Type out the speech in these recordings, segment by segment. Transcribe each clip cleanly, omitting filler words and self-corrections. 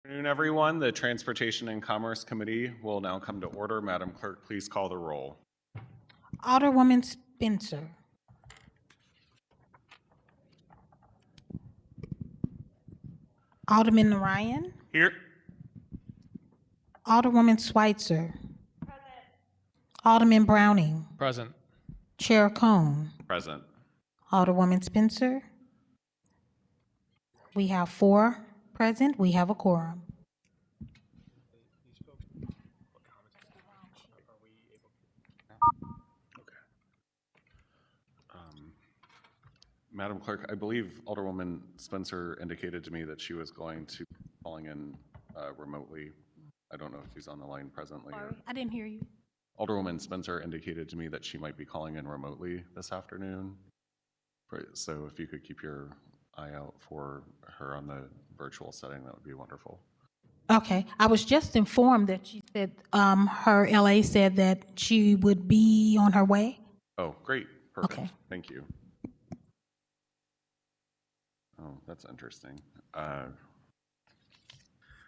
Good afternoon, everyone. The Transportation and Commerce Committee will now come to order. Madam Clerk, please call the roll. Alderwoman Spencer. Alderman Ryan. Here. Alderwoman Schweitzer. Present. Alderman Browning. Present. Chair Cone. Present. Alderwoman Spencer. We have 4 present. We have a quorum. Madam Clerk, I believe Alderwoman Spencer indicated to me that she was going to be calling in remotely. I don't know if she's on the line presently. Sorry, I didn't hear you. Alderwoman Spencer indicated to me that she might be calling in remotely this afternoon. So if you could keep your eye out for her on the virtual setting, that would be wonderful. Okay, I was just informed that she said her LA said that she would be on her way. Oh, great. Perfect. Okay. Thank you. Oh, that's interesting.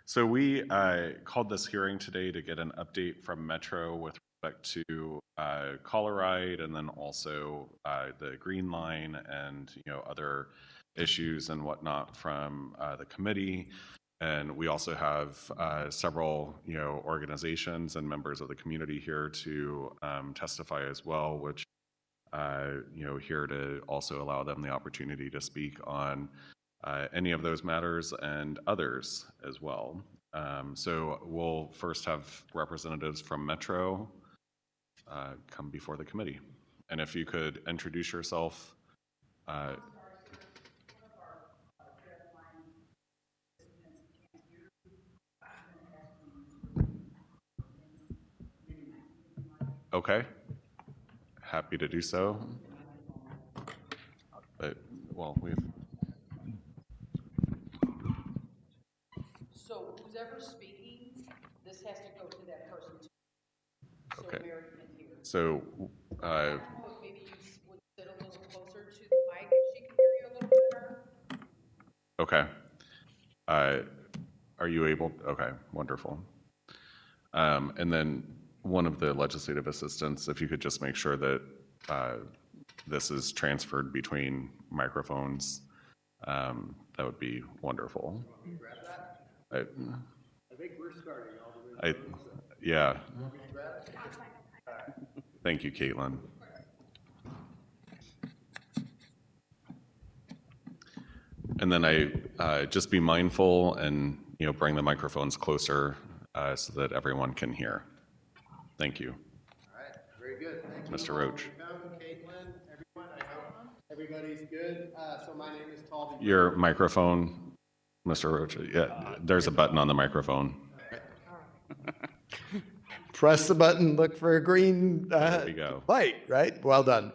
So we called this hearing today to get an update from Metro with respect to Coloride, and then also the Green Line and other issues and whatnot from the committee. And we also have several organizations and members of the community here to testify as well, which here to also allow them the opportunity to speak on any of those matters and others as well. So we'll first have representatives from Metro come before the committee. And if you could introduce yourself. Okay. Happy to do so. But, well, we've. So who's ever speaking, this has to go to that person too. So Okay. Mary can hear. So, Maybe you would sit a little closer to the mic if she can hear you a little better. okay. Are you able? Okay, wonderful. And then one of the legislative assistants, if you could just make sure that this is transferred between microphones, that would be wonderful. Can you grab that? I think we're starting. Yeah. You want me to grab it? Thank you, Caitlin. And then just be mindful and bring the microphones closer so that everyone can hear. Thank you. All right, very good. Thank you. Mr. Roach. Caitlin, everyone, I hope everybody's good. So my name is Talby. Your microphone, Mr. Roach. Yeah, there's a button on the microphone. Press the button, look for a green There we go. light, right? Well done.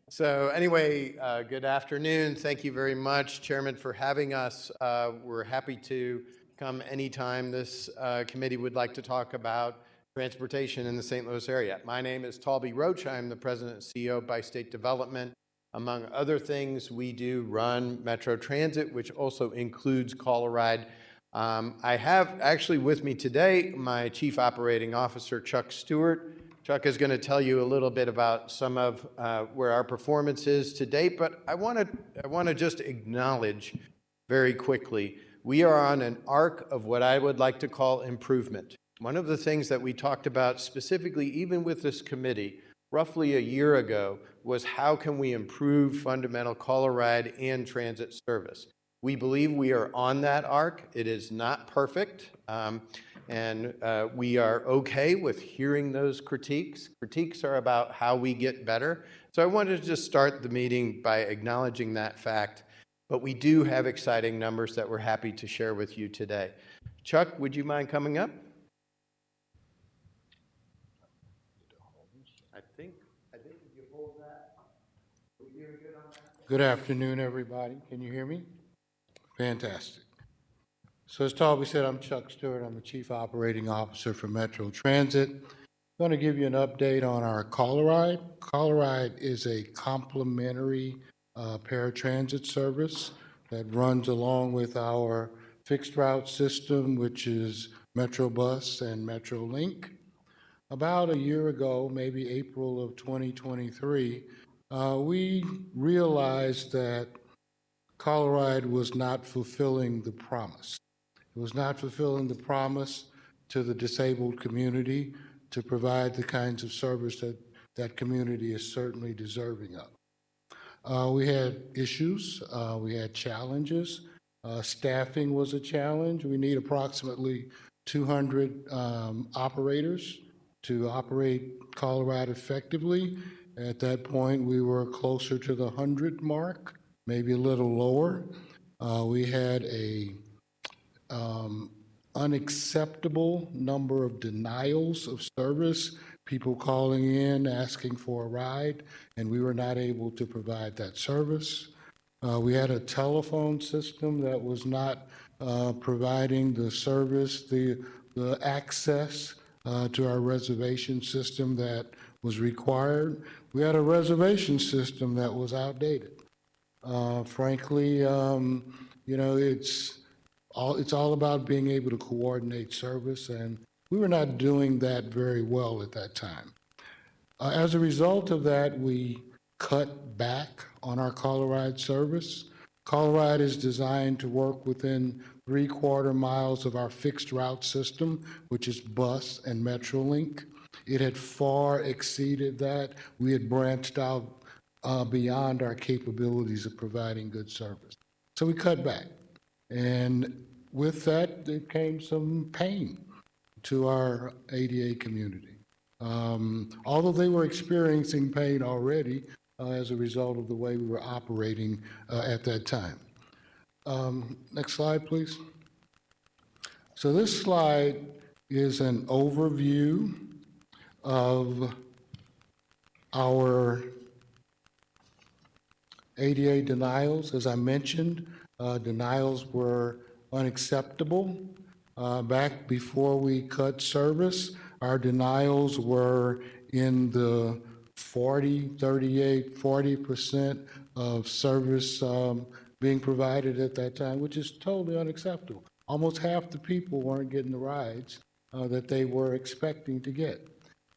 So anyway, good afternoon. Thank you very much, Chairman, for having us. We're happy to come anytime this committee would like to talk about transportation in the St. Louis area. My name is Talby Roach. I'm the President and CEO of Bi-State Development. Among other things, we do run Metro Transit, which also includes Coloride. I have actually with me today my Chief Operating Officer, Chuck Stewart. Chuck is going to tell you a little bit about some of where our performance is to date, but I want to just acknowledge very quickly, we are on an arc of what I would like to call improvement. One of the things that we talked about specifically, even with this committee, roughly a year ago, was how can we improve fundamental Coloride and transit service. We believe we are on that arc. It is not perfect, and we are okay with hearing those critiques. Critiques are about how we get better. So I wanted to just start the meeting by acknowledging that fact, but we do have exciting numbers that we're happy to share with you today. Chuck, would you mind coming up? I think if you hold that, are we doing good on that? Good afternoon, everybody. Can you hear me? Fantastic. So as Talby said, I'm Chuck Stewart. I'm the Chief Operating Officer for Metro Transit. I'm going to give you an update on our Coloride. Coloride is a complementary paratransit service that runs along with our fixed route system, which is MetroBus and MetroLink. About a year ago, maybe April of 2023, we realized that Colorado was not fulfilling the promise. It was not fulfilling the promise to the disabled community to provide the kinds of service that that community is certainly deserving of. We had issues, we had challenges. Staffing was a challenge. We need approximately 200 operators to operate Colorado effectively. At that point, we were closer to the 100 mark, maybe a little lower. We had a unacceptable number of denials of service, people calling in, asking for a ride, and we were not able to provide that service. We had a telephone system that was not providing the service, the access to our reservation system that was required. We had a reservation system that was outdated. Frankly, you know, it's all about being able to coordinate service, and we were not doing that very well at that time. As a result of that, we cut back on our Colorado service. Colorado is designed to work within 3/4 miles of our fixed route system, which is bus and MetroLink. It had far exceeded that. We had branched out beyond our capabilities of providing good service. So we cut back. And with that, there came some pain to our ADA community. Although they were experiencing pain already as a result of the way we were operating at that time. Next slide, please. So this slide is an overview of our ADA denials. As I mentioned, denials were unacceptable. Back before we cut service, our denials were in the 40% of service being provided at that time, which is totally unacceptable. Almost half the people weren't getting the rides that they were expecting to get.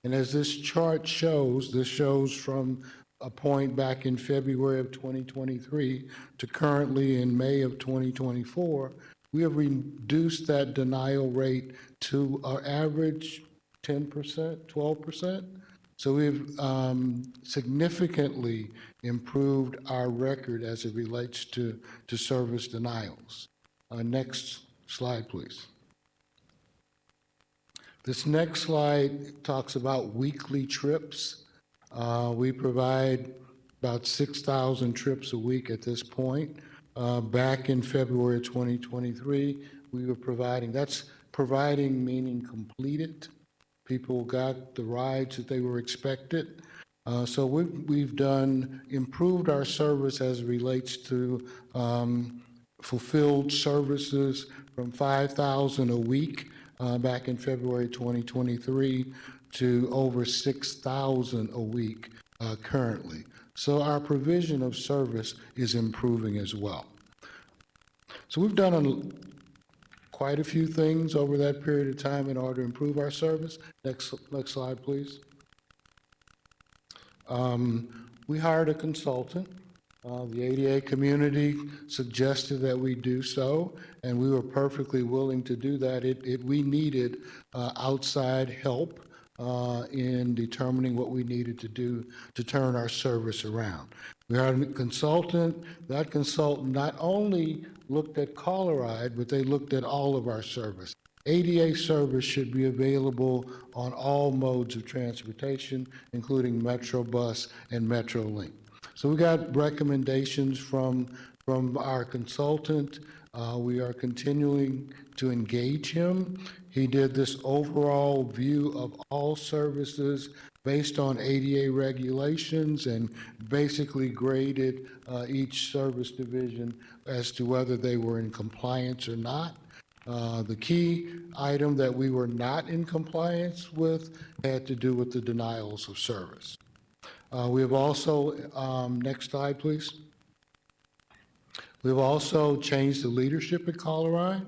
And as this chart shows, this shows from a point back in February of 2023 to currently in May of 2024, we have reduced that denial rate to our average 10%, 12%. So we've significantly improved our record as it relates to service denials. Next slide, please. This next slide talks about weekly trips. We provide about 6,000 trips a week at this point. Back in February 2023, we were providing, that's providing meaning completed. People got the rides that they were expected. So we've improved our service as it relates to fulfilled services from 5,000 a week back in February 2023 to over 6,000 a week currently. So our provision of service is improving as well. So we've done quite a few things over that period of time in order to improve our service. Next slide, please. We hired a consultant. The ADA community suggested that we do so, and we were perfectly willing to do that. We needed outside help in determining what we needed to do to turn our service around. We hired a consultant. That consultant not only looked at Colorado, but they looked at all of our service. ADA service should be available on all modes of transportation, including MetroBus and MetroLink. So we got recommendations from our consultant. We are continuing to engage him. He did this overall view of all services based on ADA regulations and basically graded each service division as to whether they were in compliance or not. The key item that we were not in compliance with had to do with the denials of service. We have also, next slide, please. We've also changed the leadership at Colorado.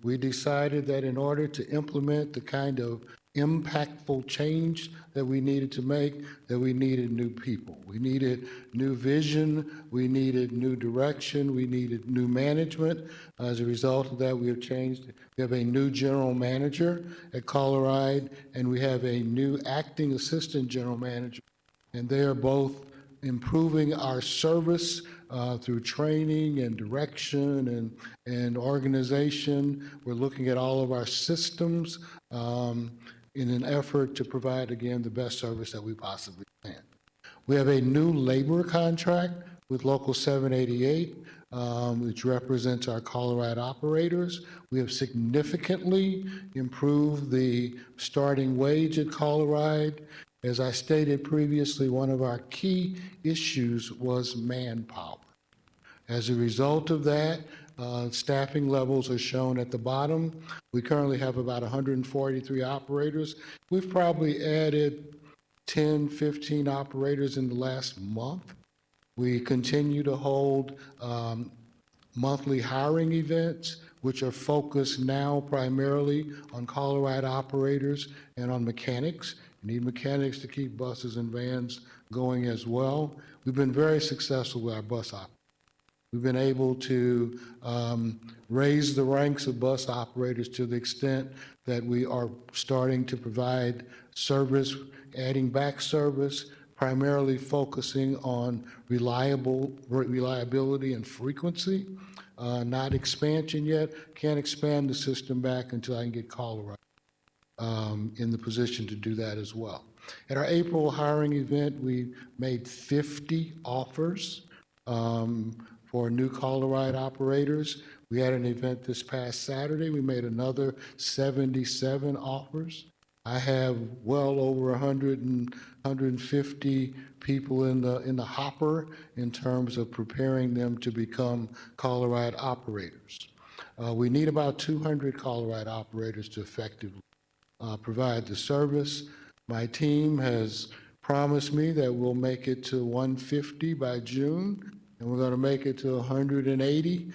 We decided that in order to implement the kind of impactful change that we needed to make, that we needed new people. We needed new vision, we needed new direction, we needed new management. As a result of that, we have changed. We have a new general manager at Colorado, and we have a new acting assistant general manager. And they are both improving our service through training and direction and organization. We're looking at all of our systems in an effort to provide, again, the best service that we possibly can. We have a new labor contract with Local 788, which represents our Colorado operators. We have significantly improved the starting wage at Colorado. As I stated previously, one of our key issues was manpower. As a result of that, staffing levels are shown at the bottom. We currently have about 143 operators. We've probably added 10, 15 operators in the last month. We continue to hold monthly hiring events, which are focused now primarily on Colorado operators and on mechanics. We need mechanics to keep buses and vans going as well. We've been very successful with our bus operators. We've been able to raise the ranks of bus operators to the extent that we are starting to provide service, adding back service, primarily focusing on reliability and frequency, not expansion yet. Can't expand the system back until I can get Colorado in the position to do that as well. At our April hiring event, we made 50 offers for new Colorado operators. We had an event this past Saturday. We made another 77 offers. I have well over 150 people in the hopper in terms of preparing them to become Colorado operators. We need about 200 Colorado operators to effectively provide the service. My team has promised me that we'll make it to 150 by June, and we're going to make it to 180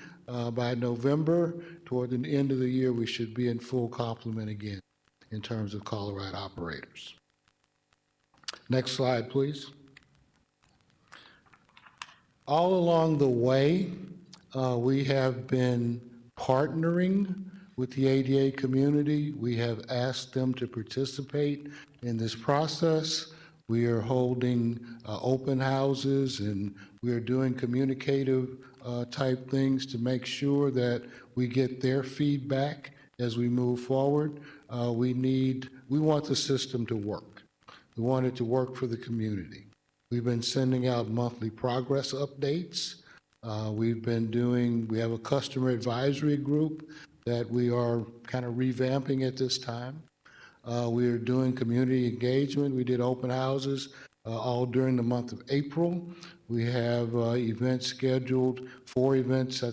by November. Toward the end of the year, we should be in full complement again in terms of Colorado operators. Next slide, please. All along the way, we have been partnering with the ADA community. We have asked them to participate in this process. We are holding open houses, and we are doing communicative type things to make sure that we get their feedback as we move forward. We want the system to work. We want it to work for the community. We've been sending out monthly progress updates. We have a customer advisory group that we are kind of revamping at this time. We are doing community engagement. We did open houses all during the month of April. We have events scheduled, 4 events,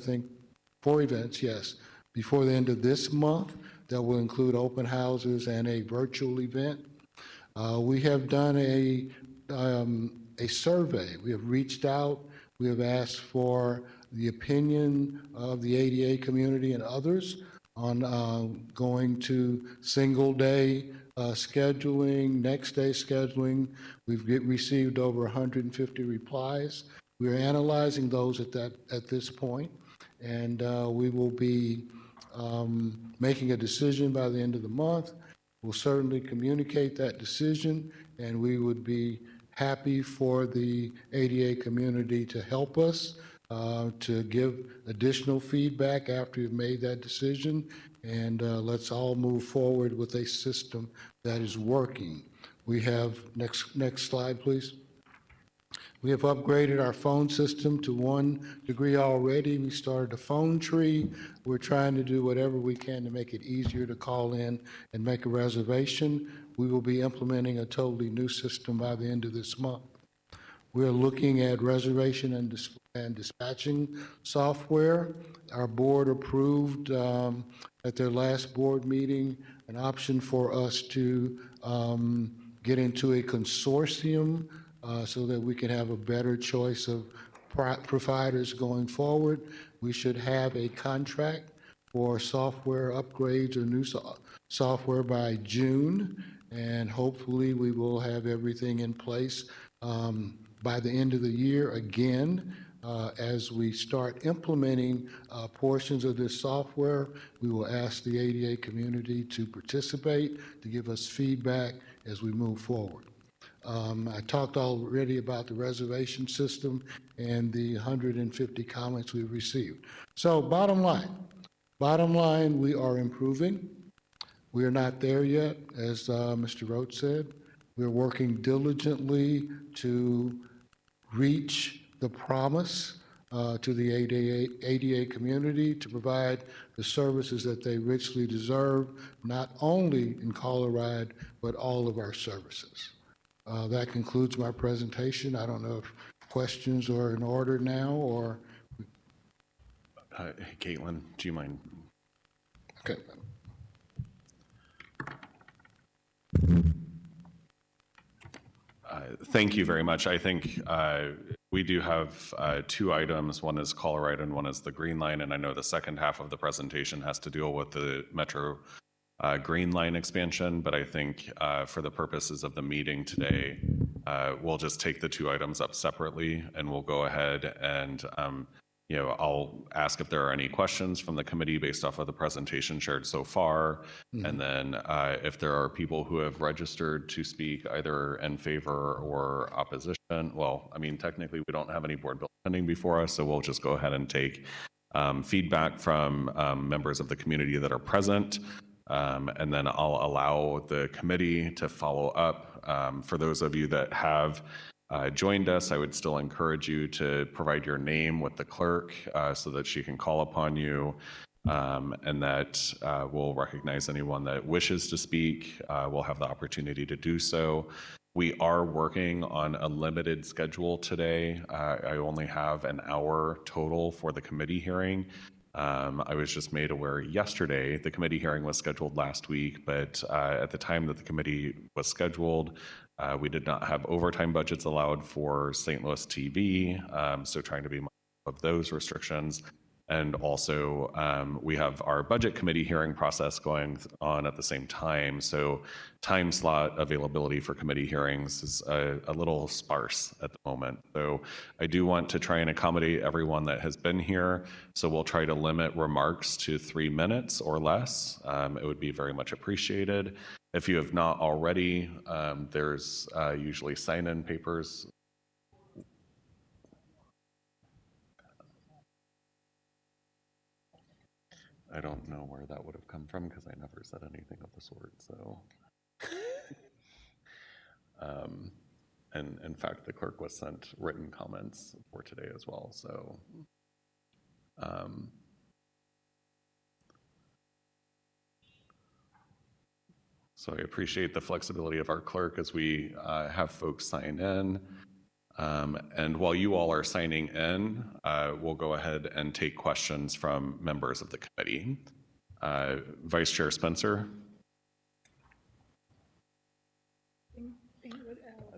yes, before the end of this month that will include open houses and a virtual event. We have done a survey. We have reached out. We have asked for the opinion of the ADA community and others on going to single day scheduling, next day scheduling. We've received over 150 replies. We are analyzing those at this point, and we will be making a decision by the end of the month. We'll certainly communicate that decision, and we would be happy for the ADA community to help us to give additional feedback after you've made that decision, and let's all move forward with a system that is working. We have, next slide, please. We have upgraded our phone system to 1 degree already. We started a phone tree. We're trying to do whatever we can to make it easier to call in and make a reservation. We will be implementing a totally new system by the end of this month. We're looking at reservation and dispatching software. Our board approved at their last board meeting an option for us to get into a consortium so that we can have a better choice of providers going forward. We should have a contract for software upgrades or new software by June, and hopefully we will have everything in place by the end of the year. Again, as we start implementing portions of this software, we will ask the ADA community to participate, to give us feedback as we move forward. I talked already about the reservation system and the 150 comments we've received. So bottom line, we are improving. We are not there yet, as Mr. Roach said. We're working diligently to reach the promise to the ADA community to provide the services that they richly deserve, not only in Colorado, but all of our services. That concludes my presentation. I don't know if questions are in order now or. Hey, Caitlin, do you mind? Okay. Thank you very much. I think we do have two items. One is Colorado and one is the Green Line. And I know the second half of the presentation has to deal with the Metro Green Line expansion. But I think for the purposes of the meeting today, we'll just take the two items up separately and we'll go ahead and I'll ask if there are any questions from the committee based off of the presentation shared so far. And then if there are people who have registered to speak either in favor or opposition, well, I mean, technically we don't have any board bill pending before us, so we'll just go ahead and take feedback from members of the community that are present. And then I'll allow the committee to follow up. For those of you that have joined us, I would still encourage you to provide your name with the clerk so that she can call upon you, and that we'll recognize anyone that wishes to speak. We'll have the opportunity to do so. We are working on a limited schedule today. I only have an hour total for the committee hearing. I was just made aware yesterday, the committee hearing was scheduled last week, but at the time that the committee was scheduled, we did not have overtime budgets allowed for St. Louis TV, so trying to be mindful of those restrictions. And also, we have our budget committee hearing process going on at the same time. So time slot availability for committee hearings is a little sparse at the moment. So I do want to try and accommodate everyone that has been here. So we'll try to limit remarks to 3 minutes or less. It would be very much appreciated. If you have not already, there's usually sign-in papers. I don't know where that would have come from because I never said anything of the sort. So, and in fact, the clerk was sent written comments for today as well. So, so I appreciate the flexibility of our clerk as we have folks sign in. And while you all are signing in, we'll go ahead and take questions from members of the committee. Vice Chair Spencer.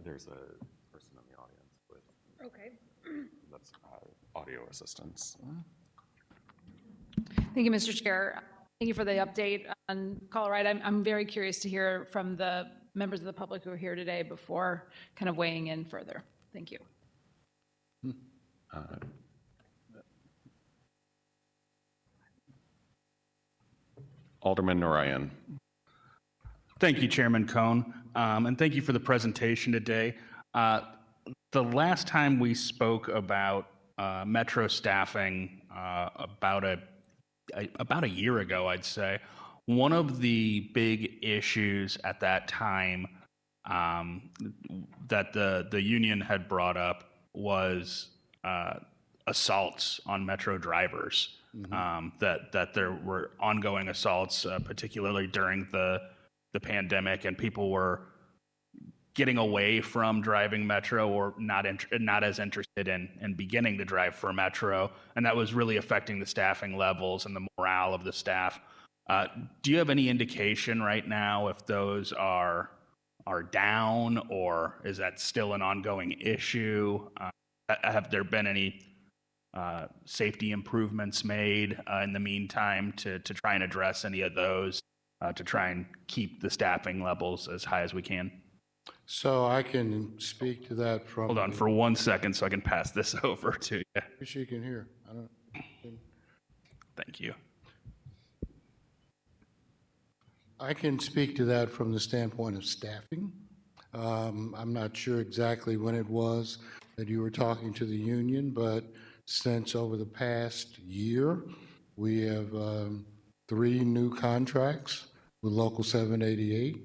There's a person in the audience with that's audio assistance. Thank you, Mr. Chair. Thank you for the update on Colorado. I'm very curious to hear from the members of the public who are here today before kind of weighing in further. Thank you. Alderman Narayan. Thank you, Chairman Cohn, and thank you for the presentation today. The last time we spoke about Metro staffing, about a year ago, I'd say, one of the big issues at that time that the union had brought up was assaults on Metro drivers. That there were ongoing assaults, particularly during the pandemic, and people were getting away from driving Metro or not as interested in beginning to drive for Metro, and that was really affecting the staffing levels and the morale of the staff. Do you have any indication right now if those are down, or is that still an ongoing issue? have there been any safety improvements made in the meantime to try and address any of those, to try and keep the staffing levels as high as we can? So I can speak to that from. Hold on for 1 second so I can pass this over to you. She can hear. I don't. Thank you. I can speak to that from the standpoint of staffing. I'm not sure exactly when it was that you were talking to the union, but since over the past year, we have 3 new contracts with Local 788.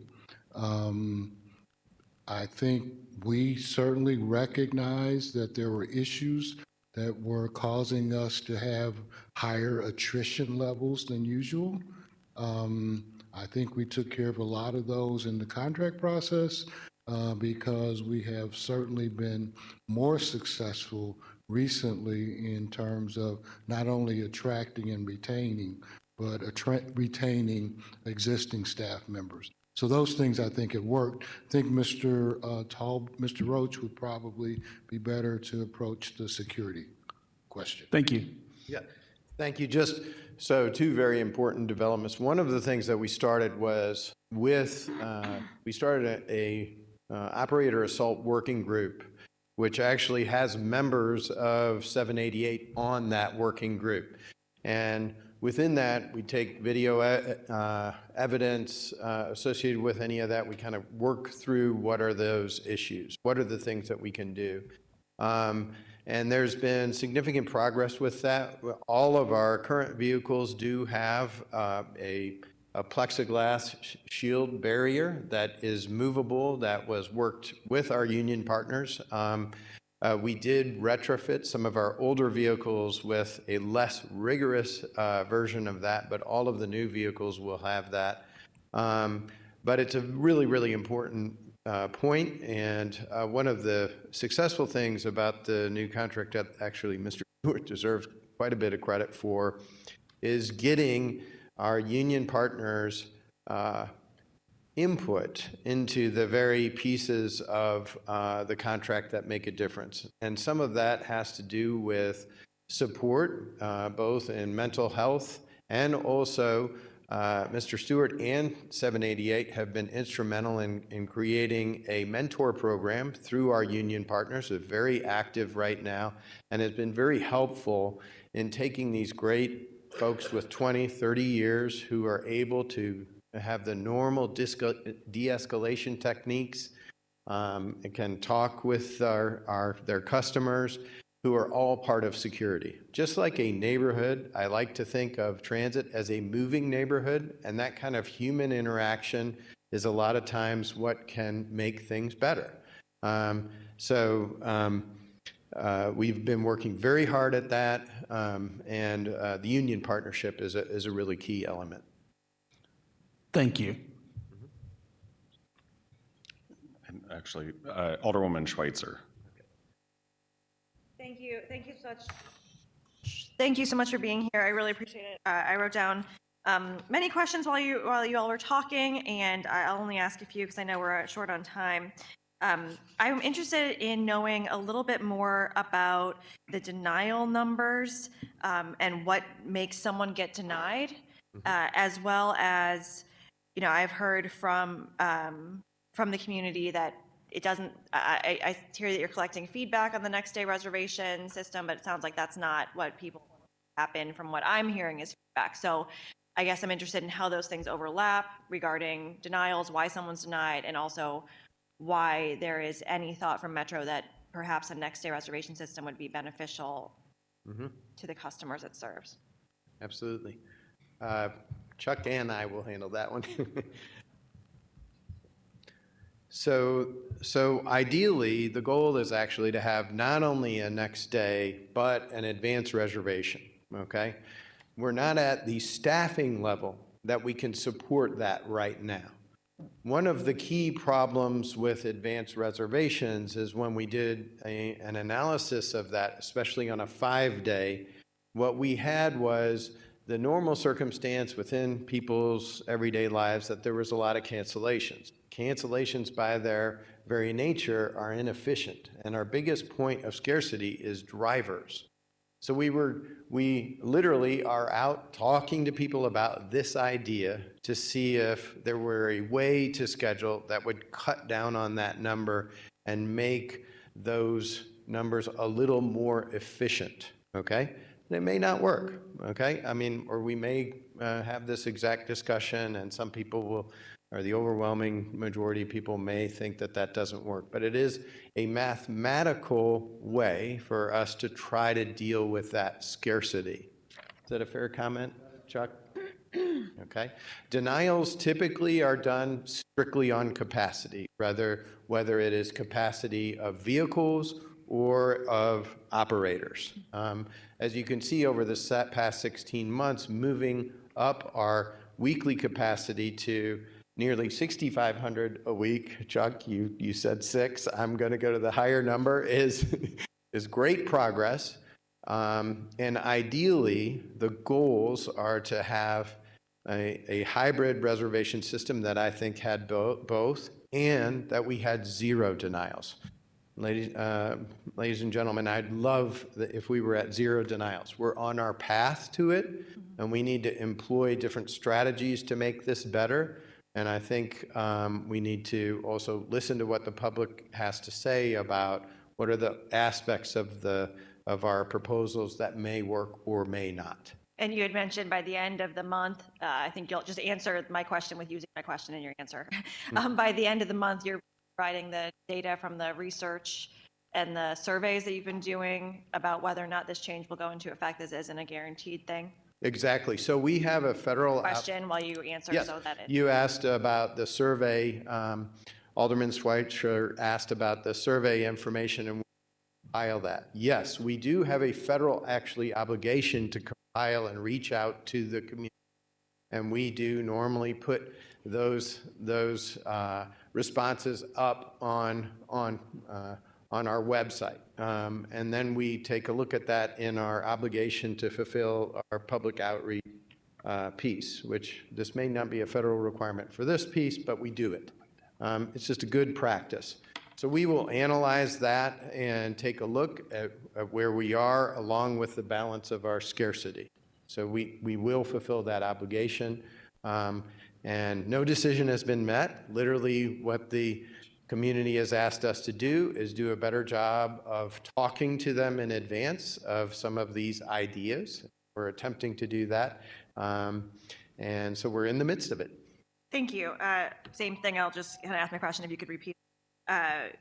I think we certainly recognize that there were issues that were causing us to have higher attrition levels than usual. I think we took care of a lot of those in the contract process because we have certainly been more successful recently in terms of not only attracting and retaining, but retaining existing staff members. So those things I think have worked. I think Mr. Roach would probably be better to approach the security question. Thank you. Yeah, thank you. Just so 2 very important developments. One of the things that we started was with, we started a operator assault working group, which actually has members of 788 on that working group. And within that, we take video evidence associated with any of that. We kind of work through what are those issues, what are the things that we can do. And there's been significant progress with that. All of our current vehicles do have a plexiglass shield barrier that is movable, that was worked with our union partners. We did retrofit some of our older vehicles with a less rigorous version of that, but all of the new vehicles will have that. But it's a really, really important point, and one of the successful things about the new contract that actually Mr. Stewart deserves quite a bit of credit for is getting our union partners input into the very pieces of the contract that make a difference. And some of that has to do with support, both in mental health, and also Mr. Stewart and 788 have been instrumental in creating a mentor program through our union partners. They're very active right now and has been very helpful in taking these great folks with 20, 30 years who are able to have the normal de-escalation techniques, and can talk with their customers, who are all part of security. Just like a neighborhood, I like to think of transit as a moving neighborhood, and that kind of human interaction is a lot of times what can make things better. We've been working very hard at that, and the union partnership is a really key element. Thank you. And actually, Alderwoman Schweitzer. Thank you. Thank you so much. Thank you so much for being here. I really appreciate it. I wrote down many questions while you all were talking, and I'll only ask a few because I know we're short on time. I'm interested in knowing a little bit more about the denial numbers and what makes someone get denied, as well as, you know, I've heard from the community that it doesn't, I hear that you're collecting feedback on the next day reservation system, but it sounds like that's not what people happen from what I'm hearing is feedback. So I guess I'm interested in how those things overlap regarding denials, why someone's denied, and also why there is any thought from Metro that perhaps a next day reservation system would be beneficial to the customers it serves. Absolutely. Chuck and I will handle that one. So ideally, the goal is actually to have not only a next day, but an advanced reservation, okay? We're not at the staffing level that we can support that right now. One of the key problems with advanced reservations is when we did an analysis of that, especially on a 5-day, what we had was the normal circumstance within people's everyday lives that there was a lot of cancellations. cancellations by their very nature are inefficient. And our biggest point of scarcity is drivers. So we literally are out talking to people about this idea to see if there were a way to schedule that would cut down on that number and make those numbers a little more efficient, okay? It may not work, okay? I mean, or we may have this exact discussion and some people will, or the overwhelming majority of people may think that that doesn't work. But it is a mathematical way for us to try to deal with that scarcity. Is that a fair comment, Chuck? Okay. Denials typically are done strictly on capacity, whether it is capacity of vehicles or of operators. As you can see over the past 16 months, moving up our weekly capacity to nearly 6,500 a week. Chuck, you said 6. I'm going to go to the higher number, is great progress. And ideally, the goals are to have a hybrid reservation system that I think had both, and that we had 0 denials. Ladies and gentlemen, I'd love if we were at 0 denials. We're on our path to it, and we need to employ different strategies to make this better. And I think we need to also listen to what the public has to say about what are the aspects of our proposals that may work or may not. And you had mentioned by the end of the month, I think you'll just answer my question with using my question in your answer. By the end of the month, you're providing the data from the research and the surveys that you've been doing about whether or not this change will go into effect. This isn't a guaranteed thing. Exactly. So we have a federal Question while you answer. Yes. So that You asked about the survey. Alderman Schweitzer asked about the survey information and compile that. Yes, we do have a federal obligation to compile and reach out to the community. And we do normally put those responses up on our website. And then we take a look at that in our obligation to fulfill our public outreach piece, which this may not be a federal requirement for this piece, but we do it. It's just a good practice. So we will analyze that and take a look at where we are along with the balance of our scarcity. So we will fulfill that obligation. And no decision has been met. Literally what the community has asked us to do is do a better job of talking to them in advance of some of these ideas. We're attempting to do that. And so we're in the midst of it. Thank you. Same thing. I'll just kind of ask my question if you could repeat.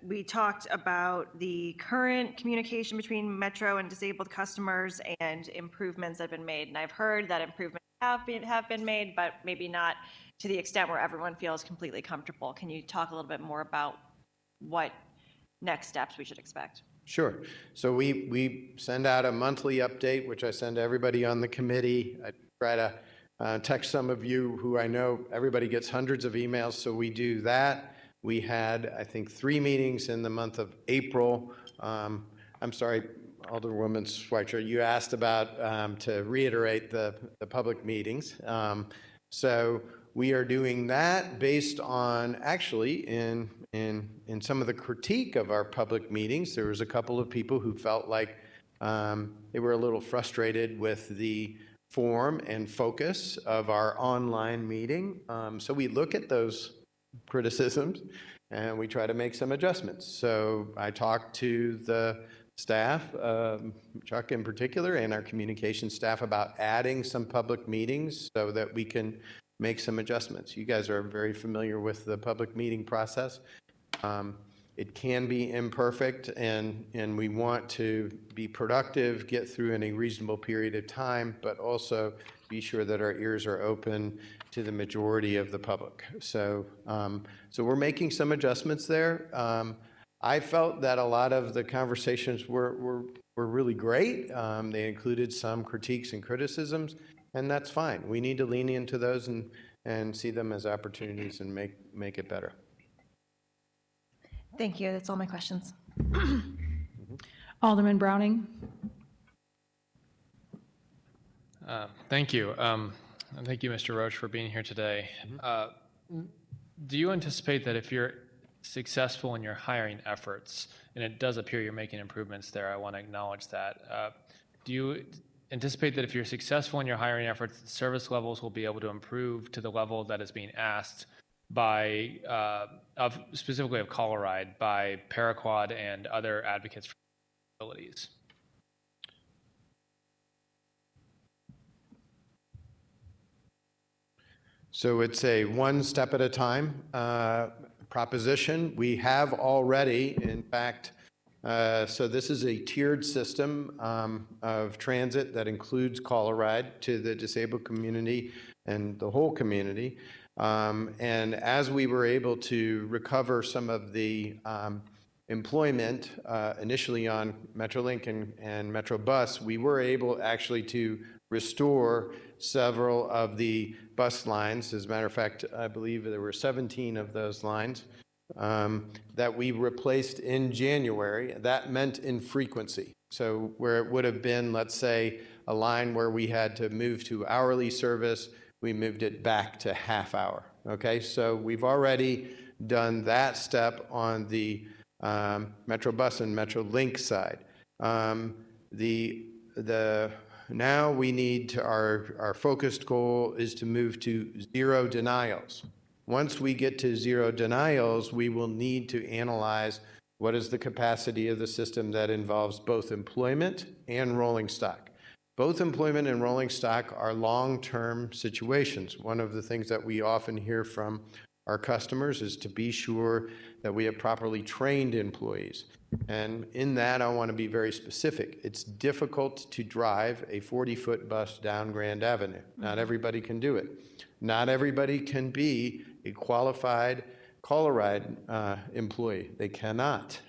We talked about the current communication between Metro and disabled customers and improvements that have been made. And I've heard that improvements have been made, but maybe not to the extent where everyone feels completely comfortable. Can you talk a little bit more about what next steps we should expect? Sure. So we send out a monthly update, which I send to everybody on the committee. I try to text some of you who I know everybody gets hundreds of emails, so we do that. We had, I think, 3 meetings in the month of April. I'm sorry, Alderwoman Schweitzer, you asked about, to reiterate the public meetings. So we are doing that based on, actually, in some of the critique of our public meetings, there was a couple of people who felt like they were a little frustrated with the form and focus of our online meeting. So we look at those criticisms and we try to make some adjustments. So I talked to the staff, Chuck in particular, and our communication staff about adding some public meetings so that we can make some adjustments. You guys are very familiar with the public meeting process. It can be imperfect, and we want to be productive, get through in a reasonable period of time, but also be sure that our ears are open to the majority of the public. So, so we're making some adjustments there. I felt that a lot of the conversations were really great. They included some critiques and criticisms, and that's fine. We need to lean into those and see them as opportunities and make it better. Thank you. That's all my questions. Alderman Browning. Thank you. And thank you, Mr. Roach, for being here today. do you anticipate that if you're successful in your hiring efforts, and it does appear you're making improvements there, I want to acknowledge that, do you anticipate that if you're successful in your hiring efforts, the service levels will be able to improve to the level that is being asked by, specifically of Coloride, by Paraquad and other advocates for disabilities? So it's a one step at a time proposition. We have already, in fact, so this is a tiered system of transit that includes Coloride to the disabled community and the whole community. And as we were able to recover some of the employment initially on Metrolink and MetroBus, we were able actually to restore several of the bus lines. As a matter of fact, I believe there were 17 of those lines that we replaced in January. That meant in frequency. So where it would have been, let's say, a line where we had to move to hourly service, we moved it back to half hour. Okay, so we've already done that step on the MetroBus and Metrolink side. Now we need to, our focused goal is to move to zero denials. Once we get to zero denials, we will need to analyze what is the capacity of the system that involves both employment and rolling stock. Both employment and rolling stock are long-term situations. One of the things that we often hear from our customers is to be sure that we have properly trained employees. And in that, I want to be very specific. It's difficult to drive a 40-foot bus down Grand Avenue. Not everybody can do it. Not everybody can be a qualified Coloride employee. They cannot.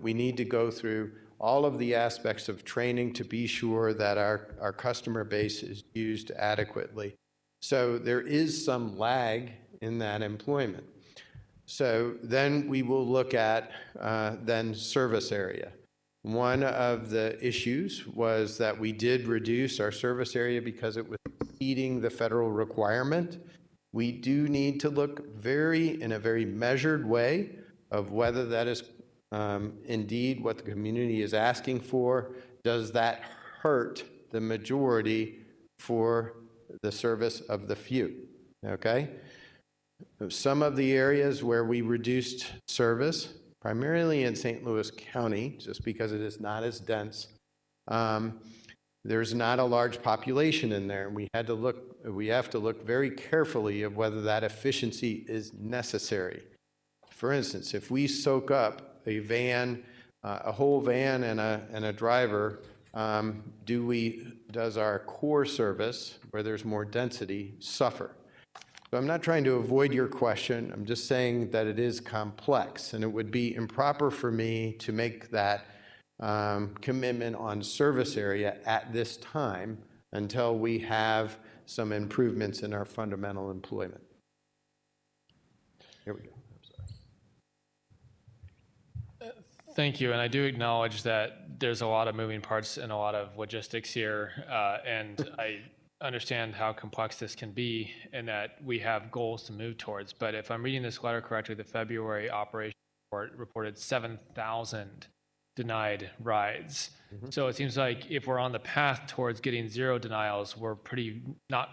We need to go through all of the aspects of training to be sure that our customer base is used adequately. So there is some lag in that employment. So then we will look at then service area. One of the issues was that we did reduce our service area because it was exceeding the federal requirement. We do need to look in a very measured way of whether that is indeed what the community is asking for. Does that hurt the majority for the service of the few? Okay? Some of the areas where we reduced service, primarily in St. Louis County, just because it is not as dense, there's not a large population in there. We have to look very carefully of whether that efficiency is necessary. For instance, if we soak up a van, a whole van and a driver, does our core service, where there's more density, suffer? So I'm not trying to avoid your question. I'm just saying that it is complex, and it would be improper for me to make that commitment on service area at this time until we have some improvements in our fundamental employment. Here we go. Thank you, and I do acknowledge that there's a lot of moving parts and a lot of logistics here, and I understand how complex this can be and that we have goals to move towards. But if I'm reading this letter correctly, the February operation report reported 7,000 denied rides. So it seems like if we're on the path towards getting zero denials, we're not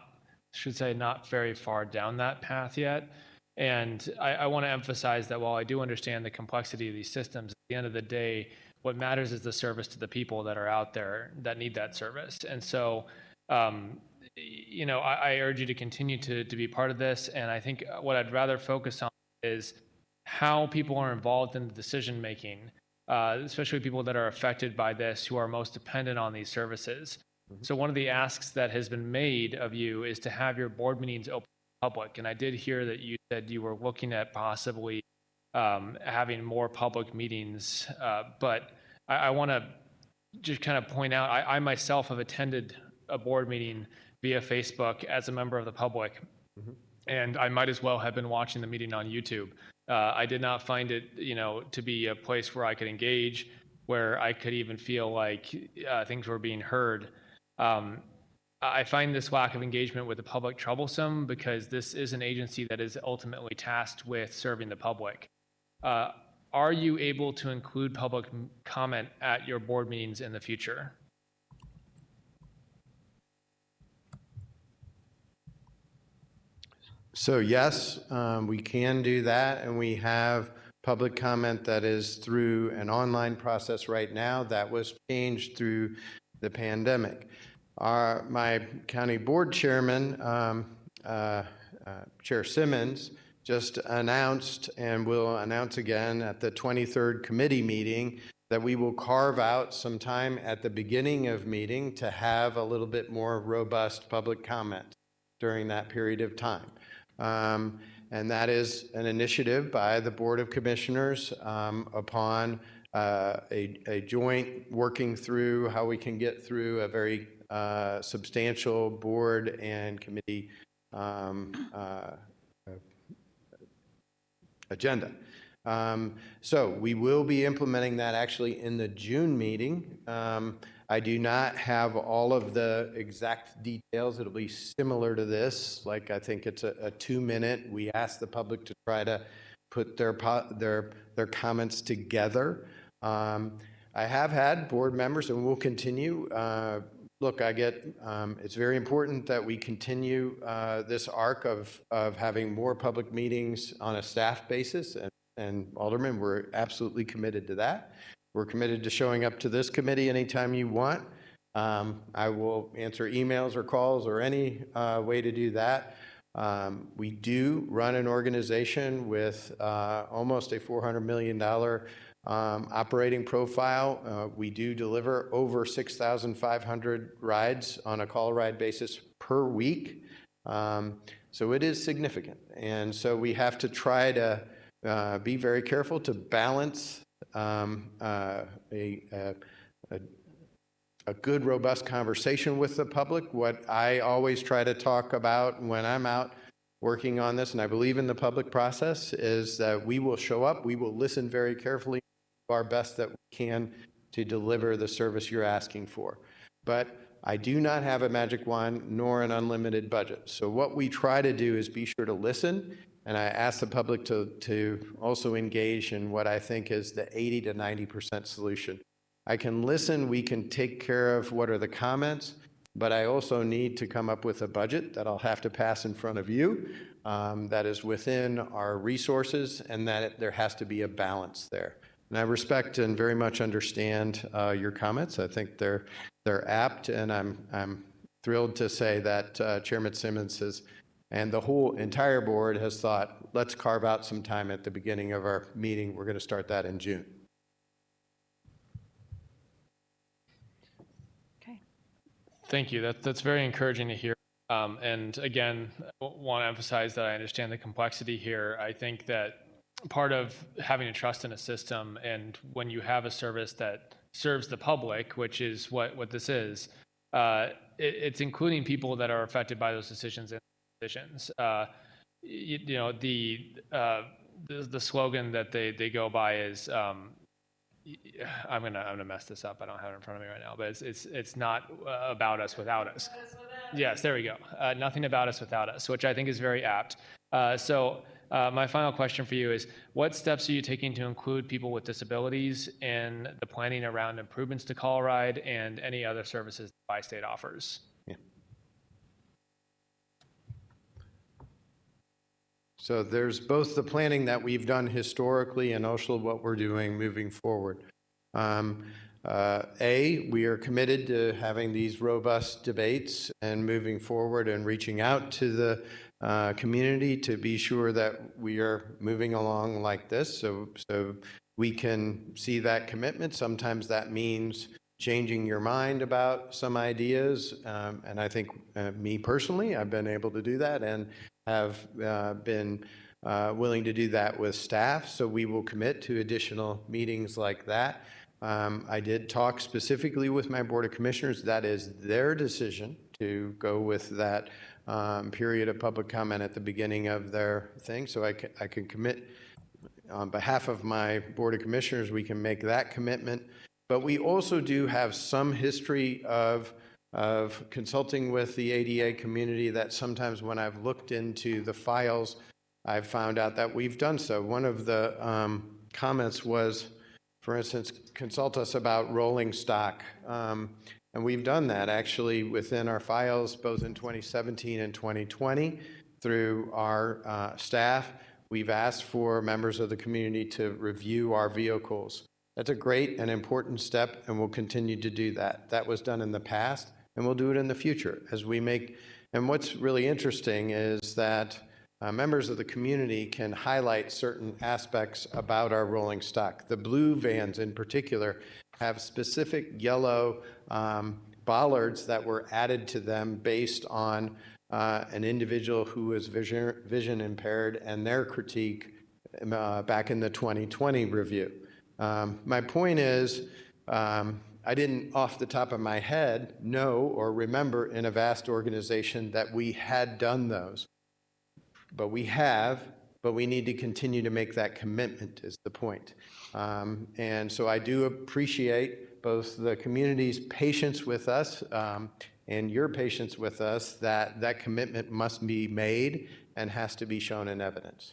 very far down that path yet. And I want to emphasize that while I do understand the complexity of these systems, at the end of the day, what matters is the service to the people that are out there that need that service. And so, I urge you to continue to be part of this. And I think what I'd rather focus on is how people are involved in the decision making, especially people that are affected by this, who are most dependent on these services. So one of the asks that has been made of you is to have your board meetings open to the public. And I did hear that you said you were looking at possibly having more public meetings. But I want to just kind of point out, I myself have attended a board meeting via Facebook as a member of the public. And I might as well have been watching the meeting on YouTube. I did not find it, to be a place where I could engage, where I could even feel like things were being heard. I find this lack of engagement with the public troublesome because this is an agency that is ultimately tasked with serving the public. Are you able to include public comment at your board meetings in the future? So yes, we can do that, and we have public comment that is through an online process right now that was changed through the pandemic. My county board chairman, Chair Simmons, just announced and will announce again at the 23rd committee meeting that we will carve out some time at the beginning of meeting to have a little bit more robust public comment during that period of time. And that is an initiative by the Board of Commissioners upon a joint working through how we can get through a very substantial board and committee agenda. So we will be implementing that actually in the June meeting. I do not have all of the exact details. It'll be similar to this. Like, I think it's a 2-minute. We ask the public to try to put their comments together. I have had board members, and will continue. Look, it's very important that we continue this arc of having more public meetings on a staff basis. And Alderman, we're absolutely committed to that. We're committed to showing up to this committee anytime you want. I will answer emails or calls or any way to do that. We do run an organization with almost a $400 million operating profile. We do deliver over 6,500 rides on a call ride basis per week. So it is significant. And so we have to try to be very careful to balance a good, robust conversation with the public. What I always try to talk about when I'm out working on this, and I believe in the public process, is that we will show up, we will listen very carefully, do our best that we can to deliver the service you're asking for. But I do not have a magic wand nor an unlimited budget. So what we try to do is be sure to listen. And I ask the public to also engage in what I think is the 80 to 90% solution. I can listen, we can take care of what are the comments, but I also need to come up with a budget that I'll have to pass in front of you that is within our resources, and that there has to be a balance there. And I respect and very much understand your comments. I think they're apt, and I'm thrilled to say that Chairman Simmons has, and the whole entire board has thought, let's carve out some time at the beginning of our meeting. We're going to start that in June. Okay. Thank you. That's very encouraging to hear. And again, I want to emphasize that I understand the complexity here. I think that part of having a trust in a system, and when you have a service that serves the public, which is what this is, it's including people that are affected by those decisions. The slogan that they go by is I'm gonna mess this up. I don't have it in front of me right now, but it's not about us without us. Yes, there we go. Nothing about us without us, which I think is very apt. So my final question for you is, what steps are you taking to include people with disabilities in the planning around improvements to Call Ride and any other services that Bi-State offers? So there's both the planning that we've done historically and also what we're doing moving forward. We are committed to having these robust debates and moving forward and reaching out to the community to be sure that we are moving along like this, so we can see that commitment. Sometimes that means changing your mind about some ideas, and I think me personally, I've been able to do that and have been willing to do that with staff, so we will commit to additional meetings like that. I did talk specifically with my Board of Commissioners. That is their decision to go with that period of public comment at the beginning of their thing, so I can commit on behalf of my Board of Commissioners. We can make that commitment, but we also do have some history of of consulting with the ADA community that sometimes when I've looked into the files, I've found out that we've done so. One of the comments was, for instance, consult us about rolling stock. And we've done that actually within our files, both in 2017 and 2020 through our staff. We've asked for members of the community to review our vehicles. That's a great and important step, and we'll continue to do that. That was done in the past, and we'll do it in the future as we make. And what's really interesting is that members of the community can highlight certain aspects about our rolling stock. The blue vans in particular have specific yellow bollards that were added to them based on an individual who was vision impaired and their critique back in the 2020 review. My point is, I didn't off the top of my head know or remember in a vast organization that we had done those. But we have, but we need to continue to make that commitment is the point. And so I do appreciate both the community's patience with us and your patience with us that that commitment must be made and has to be shown in evidence.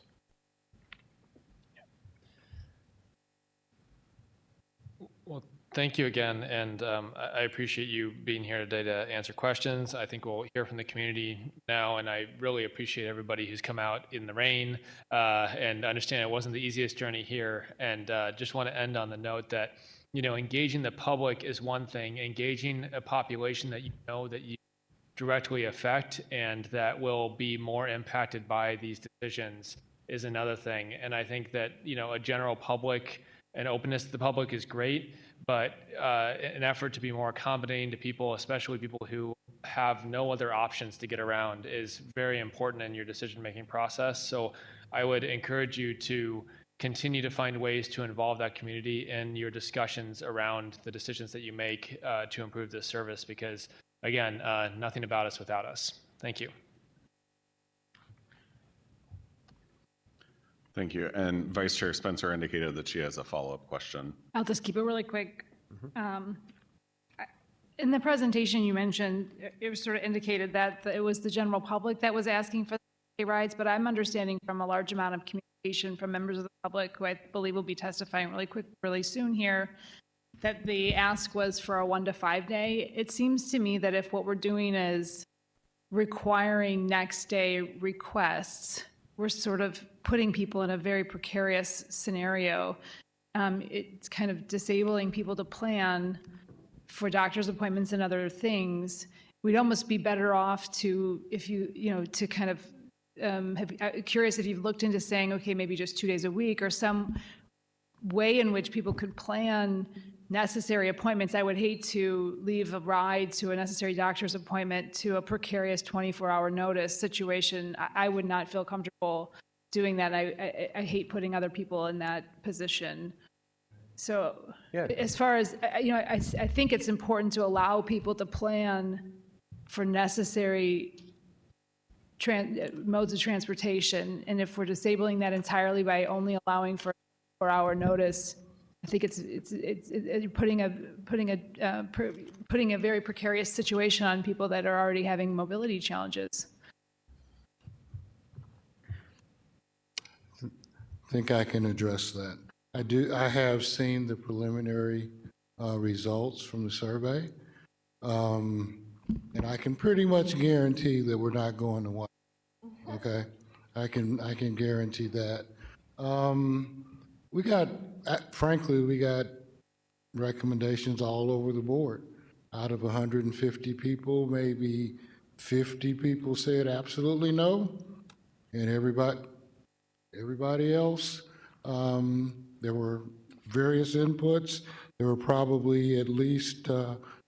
Well, thank you again, and I appreciate you being here today to answer questions. I think we'll hear from the community now, and I really appreciate everybody who's come out in the rain and understand it wasn't the easiest journey here. And just want to end on the note that, you know, engaging the public is one thing, engaging a population that you know that you directly affect and that will be more impacted by these decisions is another thing. And I think that, you know, a general public and openness to the public is great, but an effort to be more accommodating to people, especially people who have no other options to get around, is very important in your decision-making process. So I would encourage you to continue to find ways to involve that community in your discussions around the decisions that you make to improve this service, because again, nothing about us without us. Thank you. Thank you. And Vice Chair Spencer indicated that she has a follow-up question. I'll just keep it really quick. In the presentation you mentioned, it was sort of indicated that it was the general public that was asking for the rides, but I'm understanding from a large amount of communication from members of the public who I believe will be testifying really soon here, that the ask was for a 1 to 5 day. It seems to me that if what we're doing is requiring next day requests, we're sort of putting people in a very precarious scenario. It's kind of disabling people to plan for doctor's appointments and other things. We'd almost be better off to, if to kind of, curious if you've looked into saying, okay, maybe just 2 days a week or some way in which people could plan necessary appointments. I would hate to leave a ride to a necessary doctor's appointment to a precarious 24-hour notice situation. I would not feel comfortable doing that. I hate putting other people in that position. So yeah. As far as, I think it's important to allow people to plan for necessary modes of transportation. And if we're disabling that entirely by only allowing for a 4-hour notice, I think it's putting a very precarious situation on people that are already having mobility challenges. I think I can address that. I have seen the preliminary results from the survey, and I can pretty much guarantee that we're not going to one. Okay, I can guarantee that. Frankly, we got recommendations all over the board. Out of 150 people, maybe 50 people said absolutely no, and everybody else, there were various inputs. There were probably at least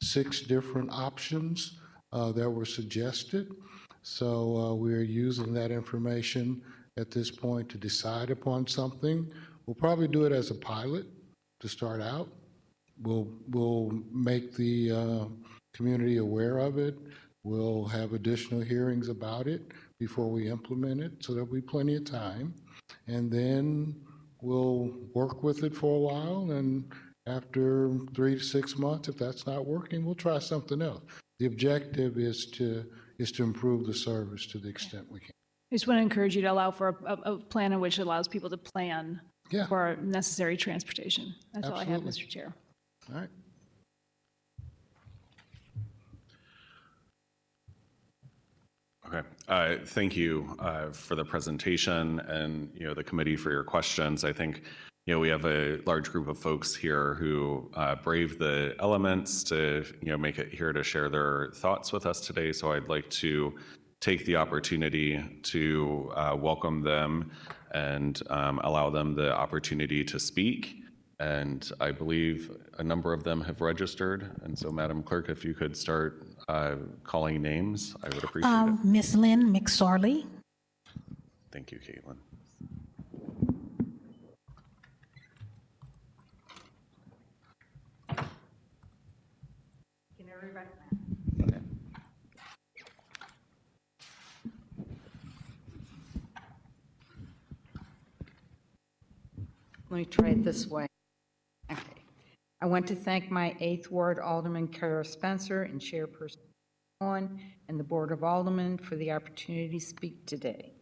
6 different options that were suggested. So we're using that information at this point to decide upon something. We'll probably do it as a pilot to start out. We'll make the community aware of it. We'll have additional hearings about it before we implement it, so there'll be plenty of time. And then we'll work with it for a while, and after 3 to 6 months, if that's not working, we'll try something else. The objective is to improve the service to the extent we can. I just want to encourage you to allow for a plan in which allows people to plan Yeah. for necessary transportation. That's all I have, Absolutely. Mr. Chair. All right. Okay. Thank you for the presentation and, the committee for your questions. I think, we have a large group of folks here who braved the elements to, make it here to share their thoughts with us today. So I'd like to take the opportunity to welcome them and allow them the opportunity to speak. And I believe a number of them have registered. And so, Madam Clerk, if you could start calling names, I would appreciate it. Ms. Lynn McSorley. Thank you, Caitlin. Let me try it this way. Okay. I want to thank my 8th Ward Alderman Kara Spencer and Chairperson Owen and the Board of Aldermen for the opportunity to speak today.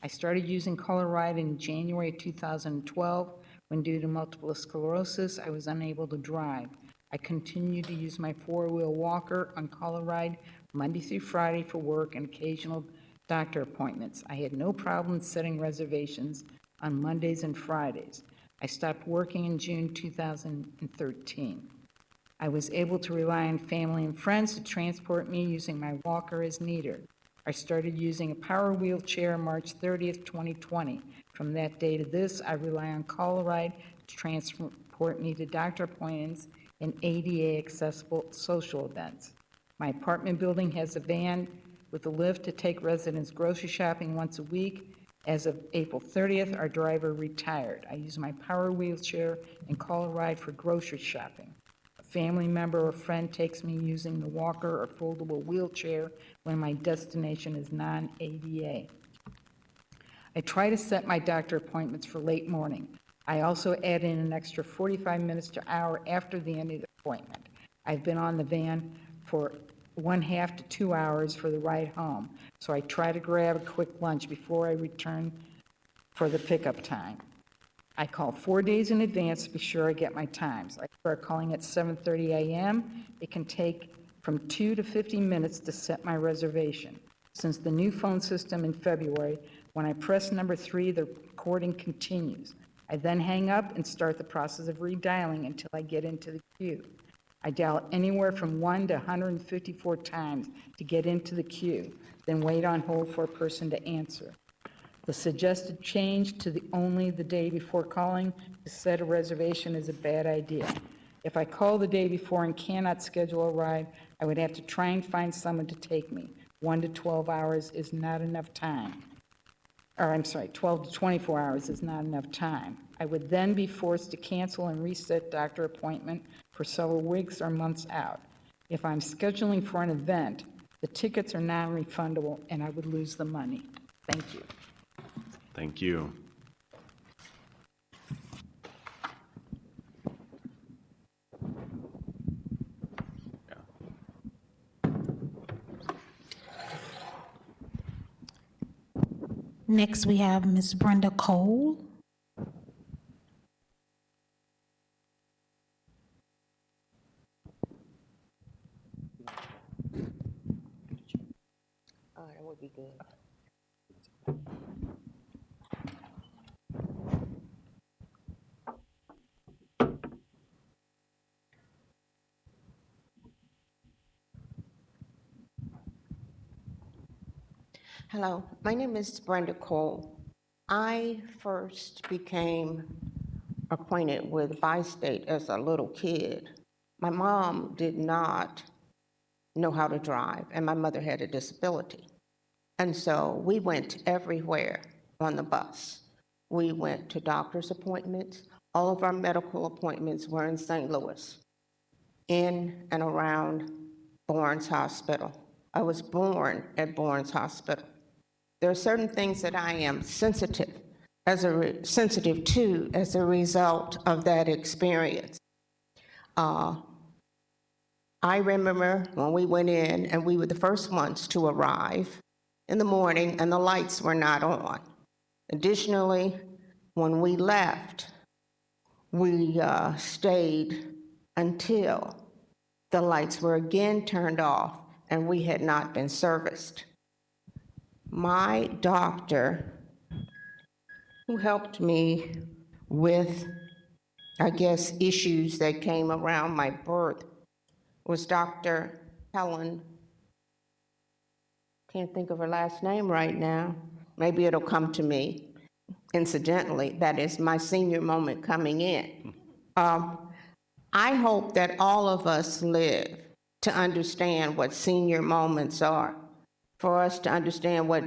I started using ColorRide in January 2012 when, due to multiple sclerosis, I was unable to drive. I continue to use my 4-wheel walker on ColorRide Monday through Friday for work and occasional doctor appointments. I had no problem setting reservations on Mondays and Fridays. I stopped working in June 2013. I was able to rely on family and friends to transport me using my walker as needed. I started using a power wheelchair March 30th, 2020. From that day to this, I rely on ColorRide to transport me to doctor appointments and ADA-accessible social events. My apartment building has a van with a lift to take residents grocery shopping once a week. As of April 30th, our driver retired. I use my power wheelchair and ColorRide for grocery shopping. A family member or friend takes me using the walker or foldable wheelchair when my destination is non-ADA. I try to set my doctor appointments for late morning. I also add in an extra 45 minutes to hour after the end of the appointment. I've been on the van for 1/2 to 2 hours for the ride home, so I try to grab a quick lunch before I return for the pickup time. I call 4 days in advance to be sure I get my times. I start calling at 7:30 a.m. It can take from 2 to 50 minutes to set my reservation. Since the new phone system in February, when I press number 3, the recording continues. I then hang up and start the process of redialing until I get into the queue. I dial anywhere from 1 to 154 times to get into the queue, then wait on hold for a person to answer. The suggested change to only the day before calling to set a reservation is a bad idea. If I call the day before and cannot schedule a ride, I would have to try and find someone to take me. 1 to 12 hours is not enough time. 12 to 24 hours is not enough time. I would then be forced to cancel and reset doctor appointment for several weeks or months out. If I'm scheduling for an event, the tickets are non-refundable and I would lose the money. Thank you. Thank you. Next, we have Ms. Brenda Cole. That would be good. Hello, my name is Brenda Cole. I first became acquainted with Bi-State as a little kid. My mom did not know how to drive, and my mother had a disability. And so we went everywhere on the bus. We went to doctor's appointments. All of our medical appointments were in St. Louis, in and around Barnes Hospital. I was born at Barnes Hospital. There are certain things that I am sensitive to as a result of that experience. I remember when we went in and we were the first ones to arrive in the morning and the lights were not on. Additionally, when we left, we stayed until the lights were again turned off and we had not been serviced. My doctor, who helped me with, I guess, issues that came around my birth, was Dr. Helen, can't think of her last name right now. Maybe it'll come to me. Incidentally, that is my senior moment coming in. I hope that all of us live to understand what senior moments are, for us to understand what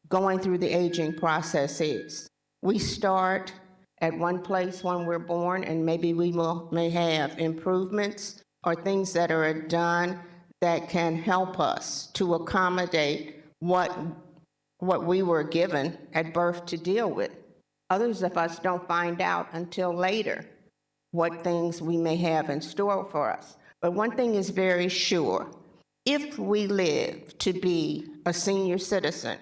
going through the aging process is. We start at one place when we're born, and maybe we may have improvements or things that are done that can help us to accommodate what we were given at birth to deal with. Others of us don't find out until later what things we may have in store for us. But one thing is very sure. If we live to be a senior citizen,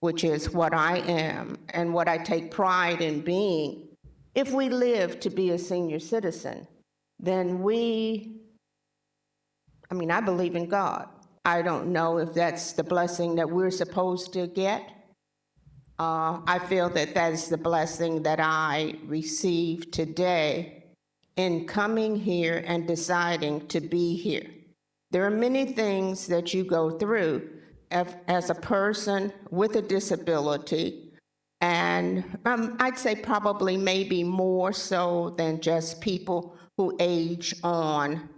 which is what I am and what I take pride in being, if we live to be a senior citizen, then I believe in God. I don't know if that's the blessing that we're supposed to get. I feel that that is the blessing that I received today in coming here and deciding to be here. There are many things that you go through as a person with a disability, and I'd say probably maybe more so than just people who age on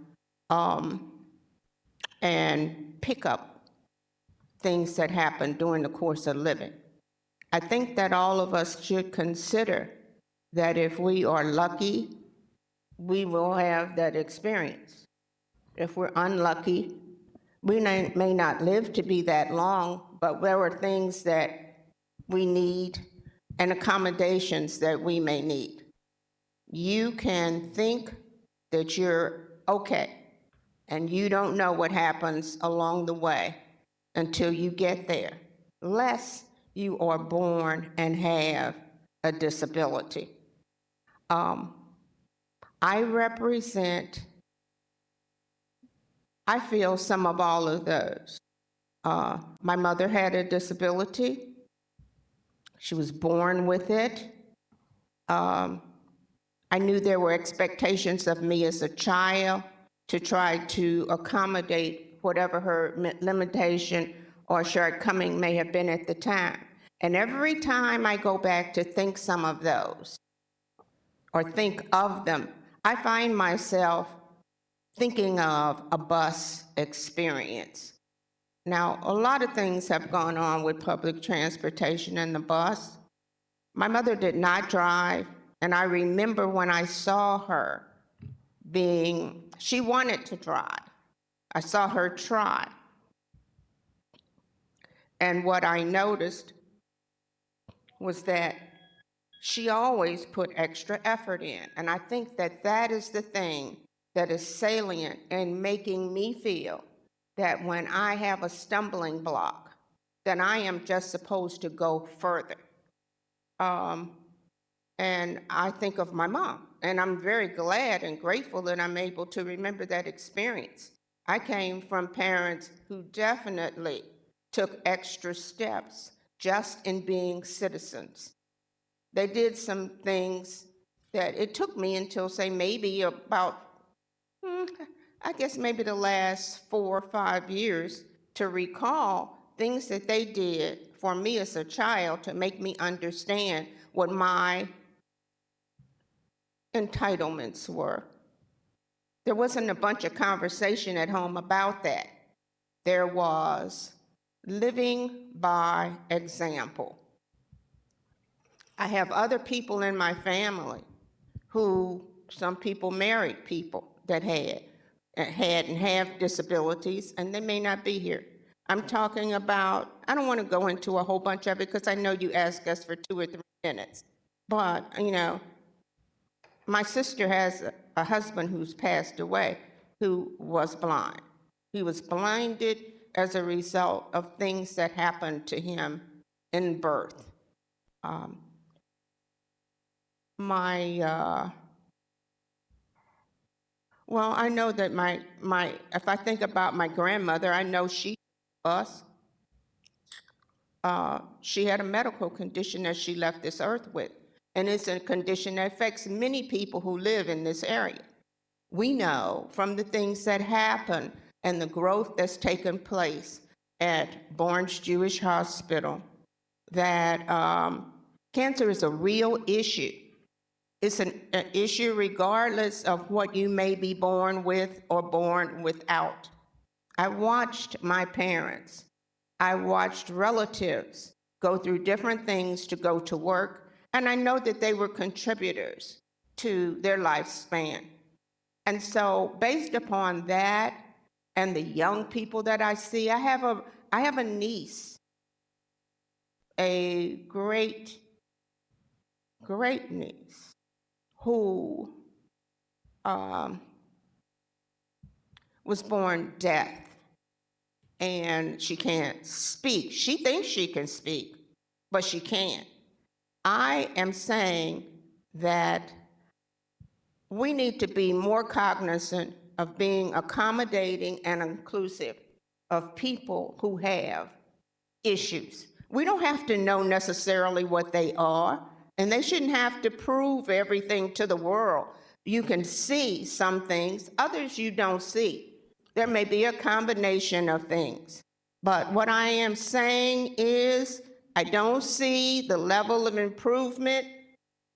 and pick up things that happen during the course of living. I think that all of us should consider that if we are lucky, we will have that experience. If we're unlucky, we may not live to be that long, but there are things that we need and accommodations that we may need. You can think that you're okay, and you don't know what happens along the way until you get there, unless you are born and have a disability. I feel some of all of those. My mother had a disability. She was born with it. I knew there were expectations of me as a child to try to accommodate whatever her limitation or shortcoming may have been at the time. And every time I go back to think some of those or think of them, I find myself thinking of a bus experience. Now, a lot of things have gone on with public transportation and the bus. My mother did not drive, and I remember when I saw her she wanted to drive. I saw her try. And what I noticed was that she always put extra effort in. And I think that that is the thing that is salient in making me feel that when I have a stumbling block, then I am just supposed to go further. And I think of my mom, and I'm very glad and grateful that I'm able to remember that experience. I came from parents who definitely took extra steps just in being citizens. They did some things that it took me until, say, maybe about, I guess maybe the last 4 or 5 years to recall things that they did for me as a child to make me understand what my entitlements were. There wasn't a bunch of conversation at home about that. There was living by example. I have other people in my family who, some people married people that had and have disabilities, and they may not be here. I'm talking about, I don't want to go into a whole bunch of it because I know you asked us for 2 or 3 minutes. But, my sister has a husband who's passed away. who was blind. He was blinded as a result of things that happened to him in birth. Well, I know that if I think about my grandmother, I know she had a medical condition that she left this earth with, and it's a condition that affects many people who live in this area. We know from the things that happen and the growth that's taken place at Barnes Jewish Hospital that cancer is a real issue. It's an issue regardless of what you may be born with or born without. I watched my parents, I watched relatives go through different things to go to work, and I know that they were contributors to their lifespan. And so based upon that and the young people that I see, I have a niece, a great niece, who was born deaf, and she can't speak. She thinks she can speak, but she can't. I am saying that we need to be more cognizant of being accommodating and inclusive of people who have issues. We don't have to know necessarily what they are, and they shouldn't have to prove everything to the world. You can see some things, others you don't see. There may be a combination of things. But what I am saying is I don't see the level of improvement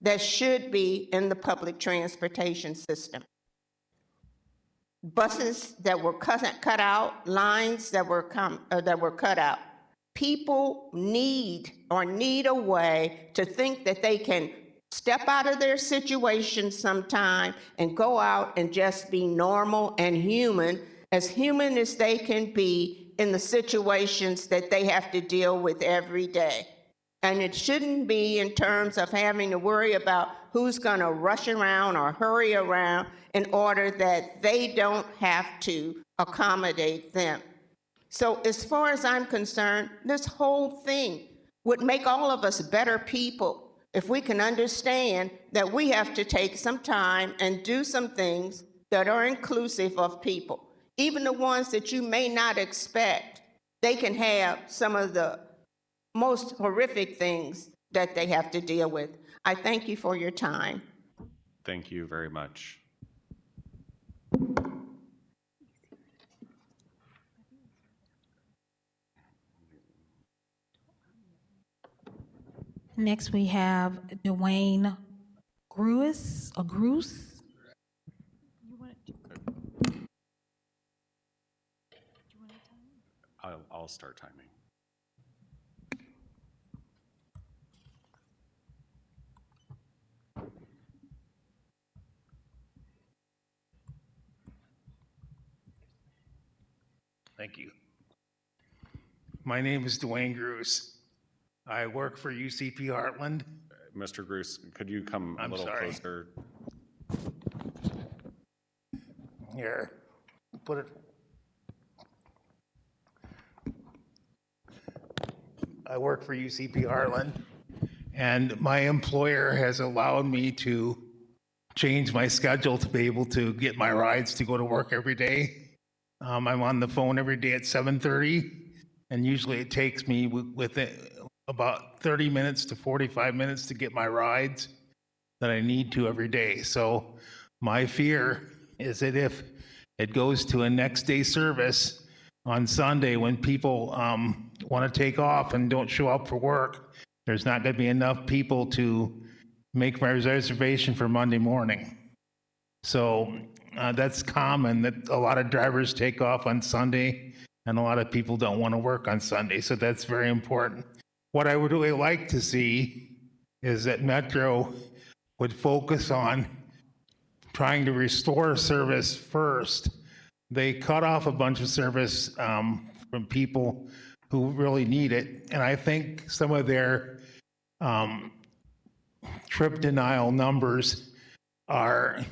that should be in the public transportation system. Buses that were cut out, lines that were cut out. People need a way to think that they can step out of their situation sometime and go out and just be normal and human as they can be in the situations that they have to deal with every day. And it shouldn't be in terms of having to worry about who's going to rush around or hurry around in order that they don't have to accommodate them. So as far as I'm concerned, this whole thing would make all of us better people if we can understand that we have to take some time and do some things that are inclusive of people. Even the ones that you may not expect, they can have some of the most horrific things that they have to deal with. I thank you for your time. Thank you very much. Next, we have Dwayne Gruis. I'll start timing. Thank you. My name is Dwayne Gruis. I work for UCP Heartland. Mr. Gruis, could you come a little closer? Here, put it. I work for UCP Heartland, and my employer has allowed me to change my schedule to be able to get my rides to go to work every day. I'm on the phone every day at 7:30, and usually it takes me about 30 minutes to 45 minutes to get my rides that I need to every day. So my fear is that if it goes to a next day service on Sunday when people want to take off and don't show up for work, there's not going to be enough people to make my reservation for Monday morning. So that's common that a lot of drivers take off on Sunday and a lot of people don't want to work on Sunday. So that's very important. What I would really like to see is that Metro would focus on trying to restore service first. They cut off a bunch of service from people who really need it. And I think some of their trip denial numbers are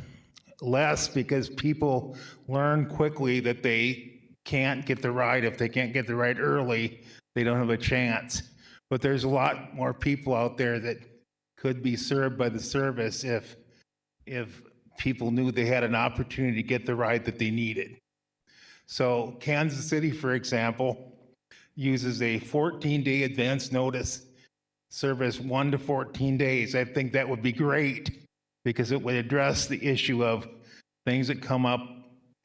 less because people learn quickly that they can't get the ride. If they can't get the ride early, they don't have a chance. But there's a lot more people out there that could be served by the service if people knew they had an opportunity to get the ride that they needed. So Kansas City, for example, uses a 14-day advance notice service, 1 to 14 days. I think that would be great because it would address the issue of things that come up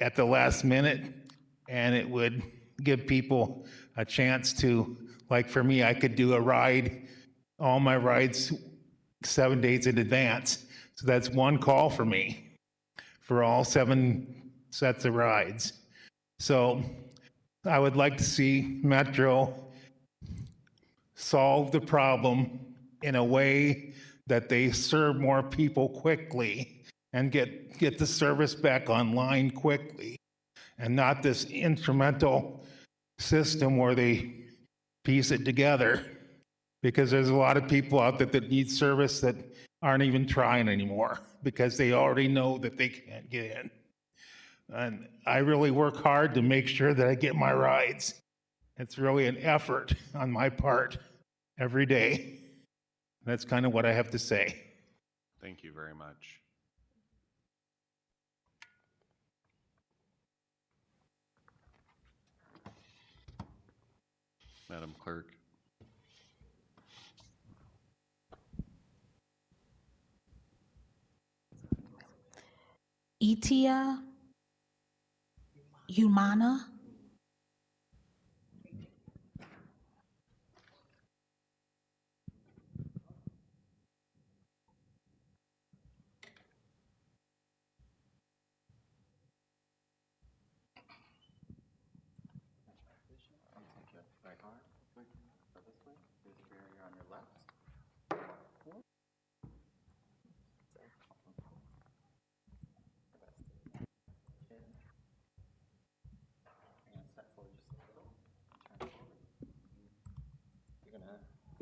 at the last minute, and it would give people a chance to, like for me, I could do a ride, all my rides 7 days in advance. So that's one call for me for all 7 sets of rides. So I would like to see Metro solve the problem in a way that they serve more people quickly and get the service back online quickly, and not this instrumental system where they piece it together, because there's a lot of people out there that need service that aren't even trying anymore because they already know that they can't get in. And I really work hard to make sure that I get my rides. It's really an effort on my part every day. That's kind of what I have to say. Thank you very much. Madam Clerk. Itia Umana.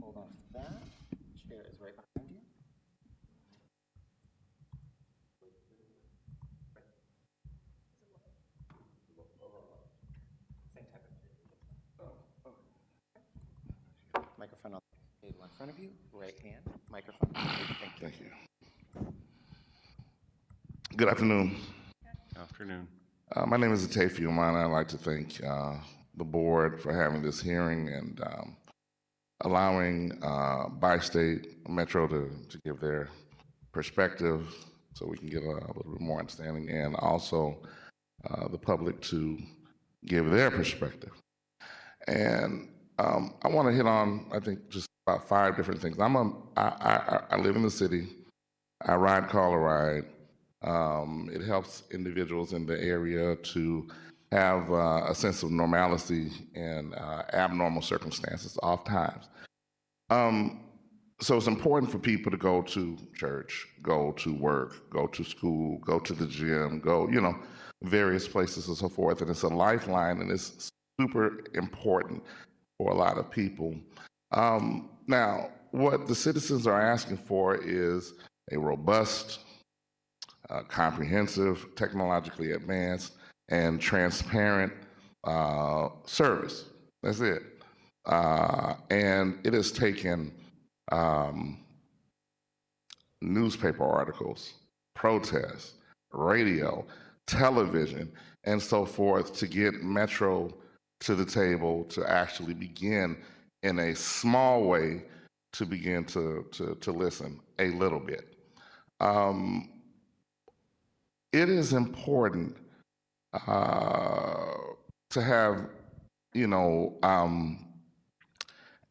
Hold on to that. Chair is right behind you. Same type of. Microphone on the table in front of you. Right hand. Microphone. Thank you. Good afternoon. Afternoon. My name is Ate Fiumana. I'd like to thank the board for having this hearing and allowing Bi-State Metro to give their perspective so we can get a little bit more understanding, and also the public to give their perspective. And I want to hit on, I think, just about 5 different things. I live in the city. I ride Call a Ride. It helps individuals in the area to have a sense of normalcy in abnormal circumstances oftentimes. So it's important for people to go to church, go to work, go to school, go to the gym, go, various places and so forth. And it's a lifeline, and it's super important for a lot of people. Now, what the citizens are asking for is a robust, comprehensive, technologically advanced, and transparent service. That's it. And it has taken newspaper articles, protests, radio, television, and so forth to get Metro to the table to actually begin in a small way to begin to listen a little bit. It is important to have,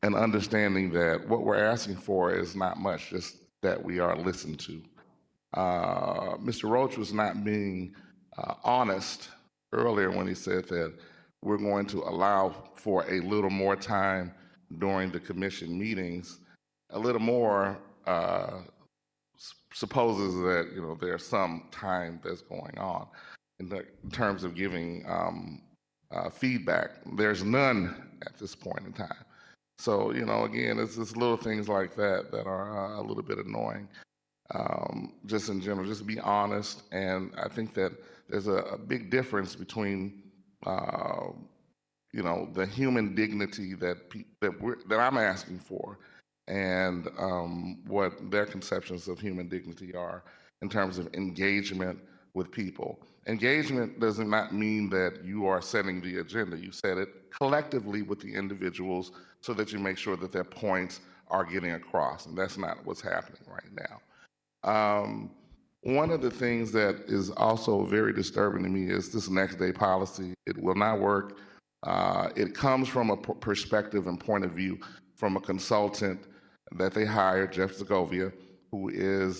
an understanding that what we're asking for is not much, just that we are listened to. Mr. Roach was not being honest earlier when he said that we're going to allow for a little more time during the commission meetings. A little more supposes that there's some time that's going on in terms of giving feedback. There's none at this point in time. So again, it's just little things like that that are a little bit annoying. just in general, just be honest. And I think that there's a big difference between, the human dignity that I'm asking for, and what their conceptions of human dignity are in terms of engagement with people. Engagement does not mean that you are setting the agenda. You set it collectively with the individuals so that you make sure that their points are getting across, and that's not what's happening right now. One of the things that is also very disturbing to me is this next day policy. It will not work. It comes from a perspective and point of view from a consultant that they hired, Jeff Segovia, who is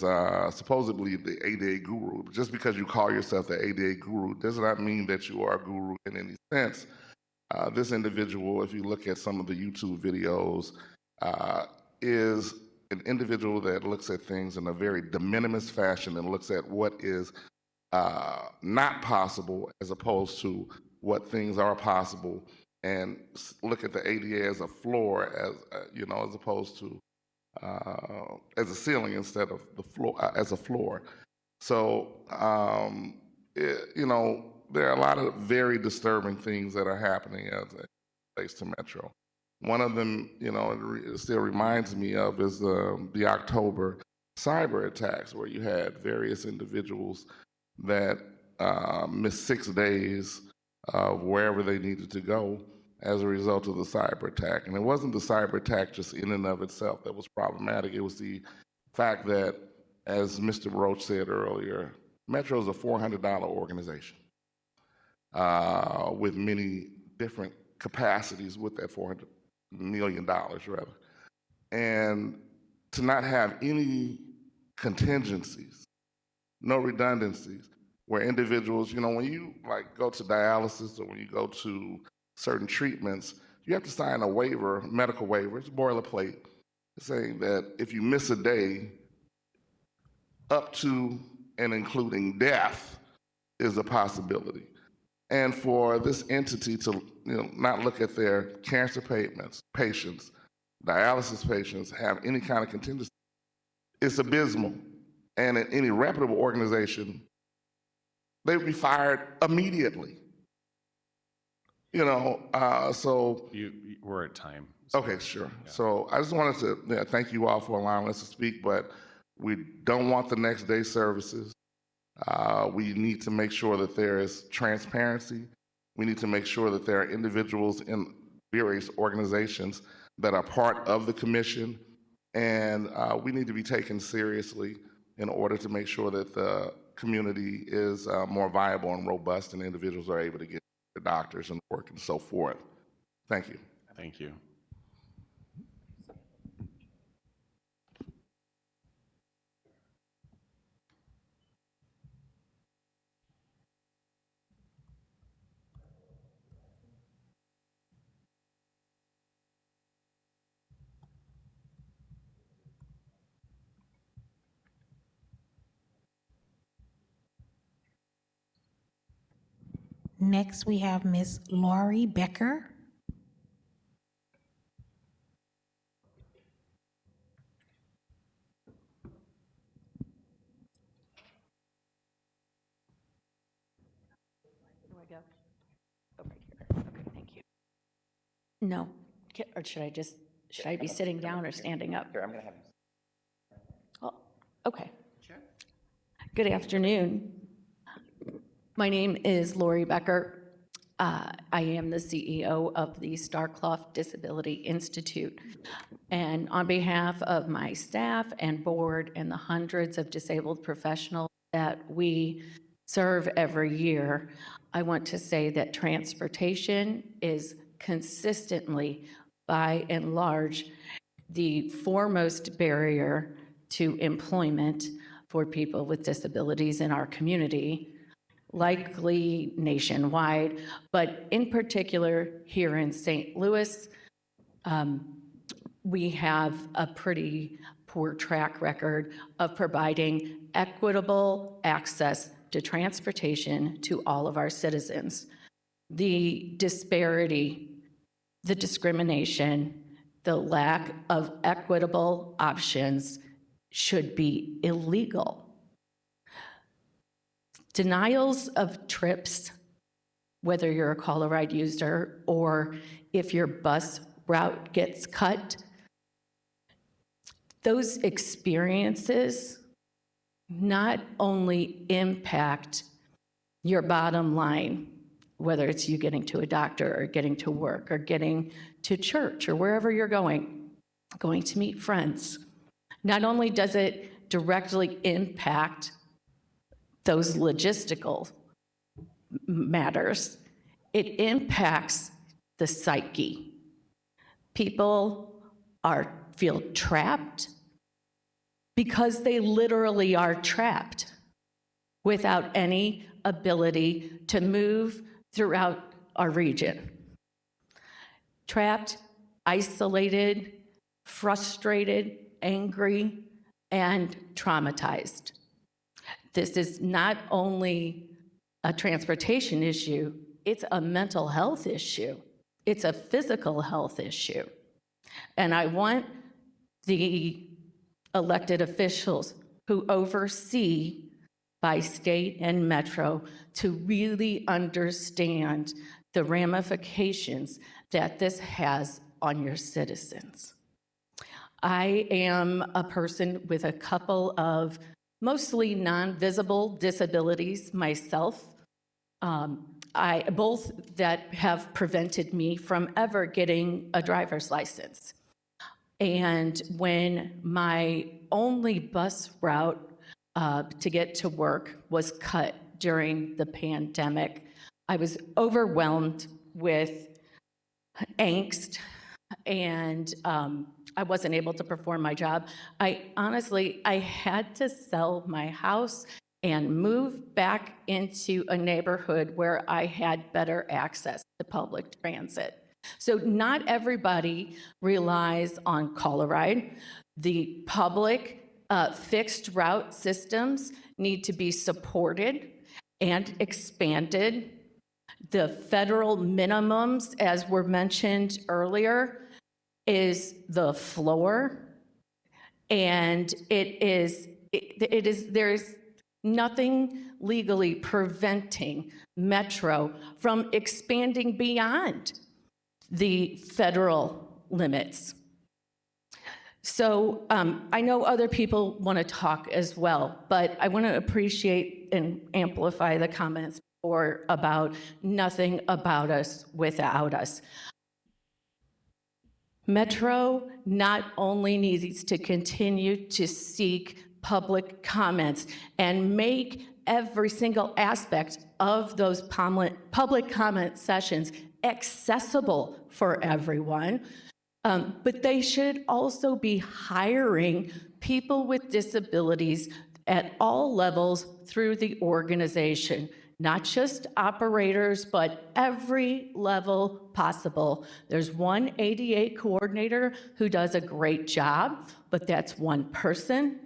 supposedly the ADA guru. Just because you call yourself the ADA guru does not mean that you are a guru in any sense. This individual, if you look at some of the YouTube videos, is an individual that looks at things in a very de minimis fashion and looks at what is not possible as opposed to what things are possible, and look at the ADA as a floor, as opposed to as a ceiling instead of the floor as a floor. So there are a lot of very disturbing things that are happening as it relates to Metro. One of them, it still reminds me of is the October cyber attacks, where you had various individuals that missed 6 days of wherever they needed to go as a result of the cyber attack. And it wasn't the cyber attack just in and of itself that was problematic. It was the fact that, as Mr. Roach said earlier, Metro is a $400 organization with many different capacities with that $400 million, rather. And to not have any contingencies, no redundancies, where individuals, when you go to dialysis or when you go to certain treatments, you have to sign a waiver, medical waiver, it's boilerplate, saying that if you miss a day, up to and including death is a possibility. And for this entity to not look at their cancer patients, dialysis patients, have any kind of contingency, it's abysmal. And in any reputable organization, they would be fired immediately. So we're at time. Okay, sure. Yeah. So I just wanted to thank you all for allowing us to speak, but we don't want the next day services. We need to make sure that there is transparency. We need to make sure that there are individuals in various organizations that are part of the commission, and we need to be taken seriously in order to make sure that the community is more viable and robust, and individuals are able to get the doctors and work and so forth. Thank you. Thank you. Next, we have Ms. Lori Becker. Where do I go? Oh, right here. Okay, thank you. No, or should I be sitting down or standing up? Here, I'm going to have you. Oh, okay. Sure. Good afternoon. My name is Lori Becker. I am the CEO of the Starclough Disability Institute. And on behalf of my staff and board and the hundreds of disabled professionals that we serve every year, I want to say that transportation is consistently, by and large, the foremost barrier to employment for people with disabilities in our community, likely nationwide, but in particular here in St. Louis, we have a pretty poor track record of providing equitable access to transportation to all of our citizens. The disparity, the discrimination, the lack of equitable options should be illegal. Denials of trips, whether you're a Call a Ride user or if your bus route gets cut, those experiences not only impact your bottom line, whether it's you getting to a doctor or getting to work or getting to church or wherever you're going to meet friends. Not only does it directly impact those logistical matters, it impacts the psyche. People feel trapped because they literally are trapped without any ability to move throughout our region. Trapped, isolated, frustrated, angry, and traumatized. This is not only a transportation issue, it's a mental health issue. It's a physical health issue. And I want the elected officials who oversee by state and metro to really understand the ramifications that this has on your citizens. I am a person with a couple of mostly non-visible disabilities myself, both that have prevented me from ever getting a driver's license. And when my only bus route to get to work was cut during the pandemic, I was overwhelmed with angst, and I wasn't able to perform my job. I had to sell my house and move back into a neighborhood where I had better access to public transit. So not everybody relies on Call a Ride. The public fixed route systems need to be supported and expanded. The federal minimums, as were mentioned earlier, is the floor, and there's nothing legally preventing Metro from expanding beyond the federal limits. So I know other people want to talk as well, but I want to appreciate and amplify the comments about nothing about us without us. Metro not only needs to continue to seek public comments and make every single aspect of those public comment sessions accessible for everyone, but they should also be hiring people with disabilities at all levels through the organization. Not just operators, but every level possible. There's one ADA coordinator who does a great job, but that's one person.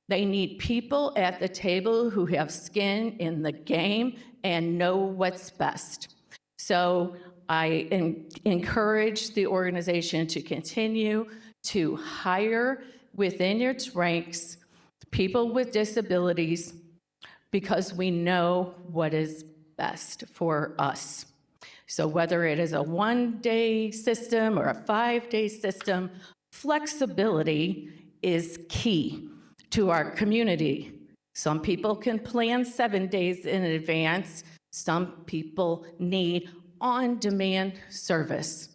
They need people at the table who have skin in the game and know what's best. So I encourage the organization to continue to hire within its ranks people with disabilities, because we know what is best for us. So whether it is a 1-day system or a 5-day system, flexibility is key to our community. Some people can plan 7 days in advance. Some people need on-demand service.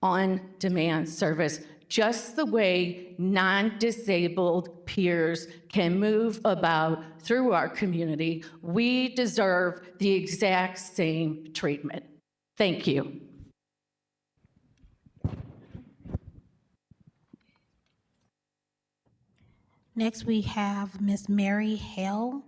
On-demand service. Just the way non-disabled peers can move about through our community, we deserve the exact same treatment. Thank you. Next, we have Ms. Mary Hale.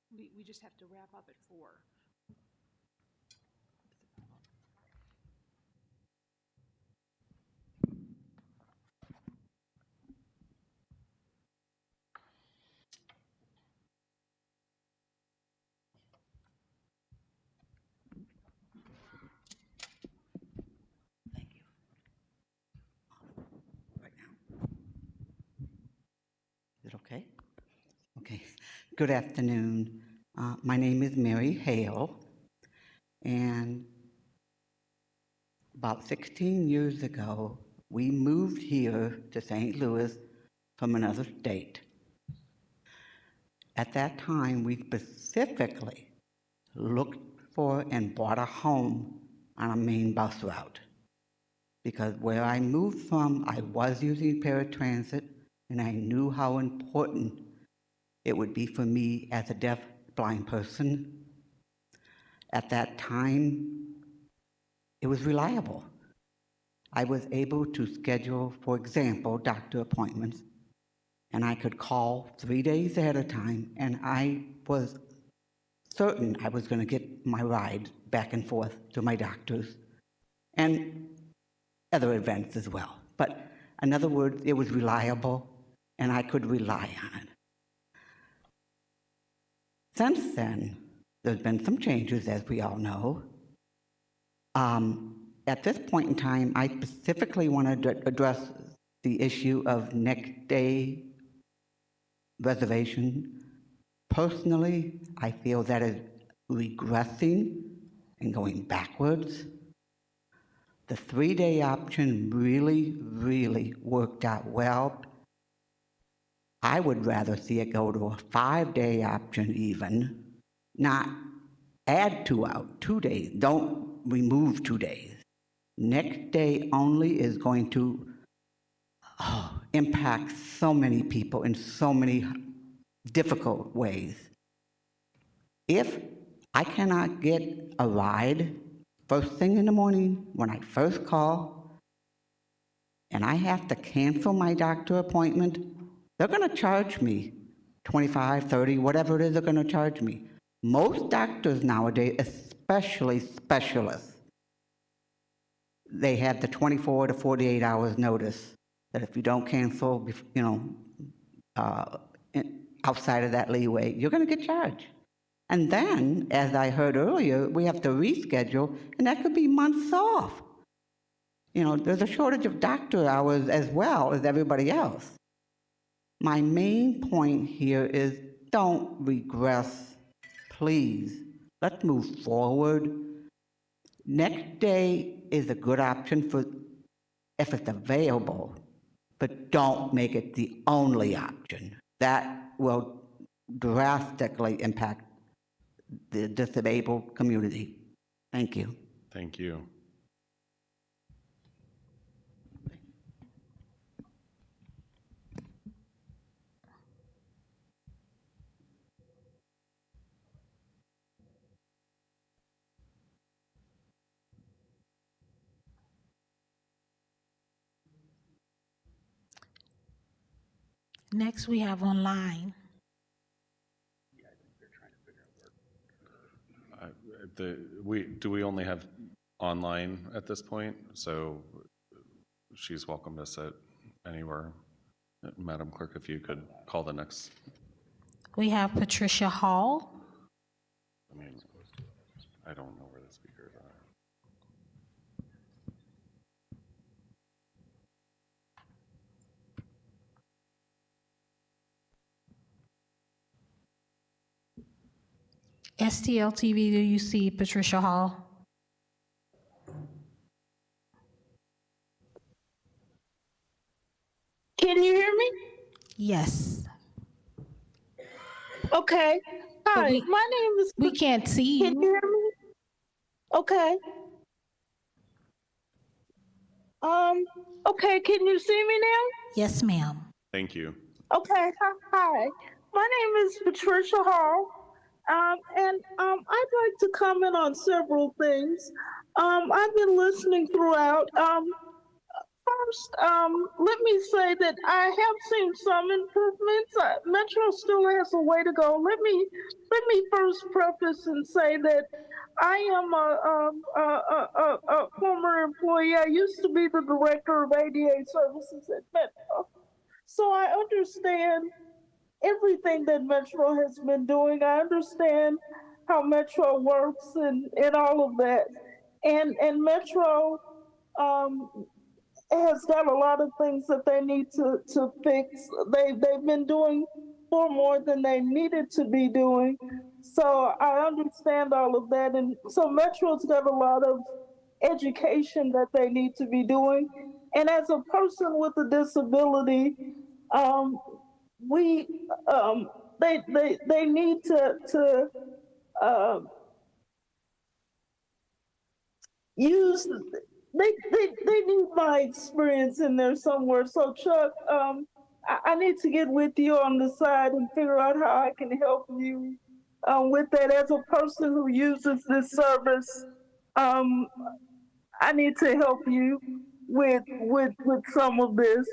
Thank you. We just have to wrap up at 4. Okay. Okay. Good afternoon. My name is Mary Hale, and about 16 years ago, we moved here to St. Louis from another state. At that time, we specifically looked for and bought a home on a main bus route, because where I moved from, I was using paratransit, and I knew how important it would be for me as a deaf blind person. At that time, it was reliable. I was able to schedule, for example, doctor appointments, and I could call 3 days ahead of time, and I was certain I was going to get my ride back and forth to my doctors and other events as well. But in other words, it was reliable, and I could rely on it. Since then, there's been some changes, as we all know. At this point in time, I specifically want to address the issue of next day reservation. Personally, I feel that is regressing and going backwards. The 3-day option really worked out well. I would rather see it go to a 5-day option even, not add 2 days. Don't remove 2 days. Next day only is going to impact so many people in so many difficult ways. If I cannot get a ride first thing in the morning when I first call, and I have to cancel my doctor appointment, they're going to charge me $25, $30, whatever it is they're going to charge me. Most doctors nowadays, especially specialists, they have the 24 to 48 hours notice that if you don't cancel, outside of that leeway, you're going to get charged. And then, as I heard earlier, we have to reschedule, and that could be months off. There's a shortage of doctor hours as well as everybody else. My main point here is don't regress, please. Let's move forward. Next day is a good option if it's available, but don't make it the only option. That will drastically impact the disabled community. Thank you. Thank you. Next, we have online. Do we only have online at this point? So she's welcome to sit anywhere. Madam Clerk, if you could call the next. We have Patricia Hall. I don't know where the speakers are. STL TV, do you see Patricia Hall? Can you hear me? Yes. Okay. Hi, my name is... We can't see you. Can you hear me? Okay. Okay, can you see me now? Yes, ma'am. Thank you. Okay, hi. My name is Patricia Hall, and I'd like to comment on several things. I've been listening throughout. First, let me say that I have seen some improvements. Metro still has a way to go. Let me first preface and say that I am a former employee. I used to be the director of ADA services at Metro, so I understand everything that Metro has been doing. I understand how Metro works and all of that, and Metro. has got a lot of things that they need to fix. They've been doing far more than they needed to be doing. So I understand all of that. And so Metro's got a lot of education that they need to be doing. And as a person with a disability, they need to use, they need my experience in there somewhere. So Chuck, I need to get with you on the side and figure out how I can help you with that. As a person who uses this service, I need to help you with some of this.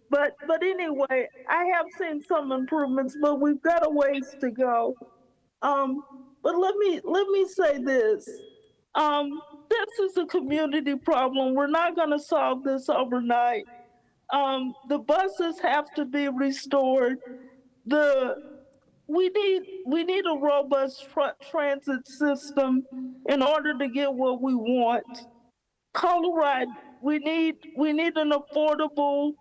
But anyway, I have seen some improvements, but we've got a ways to go. But let me say this. This is a community problem. We're not going to solve this overnight. The buses have to be restored. We need a robust transit system in order to get what we want. Colorado, we need an affordable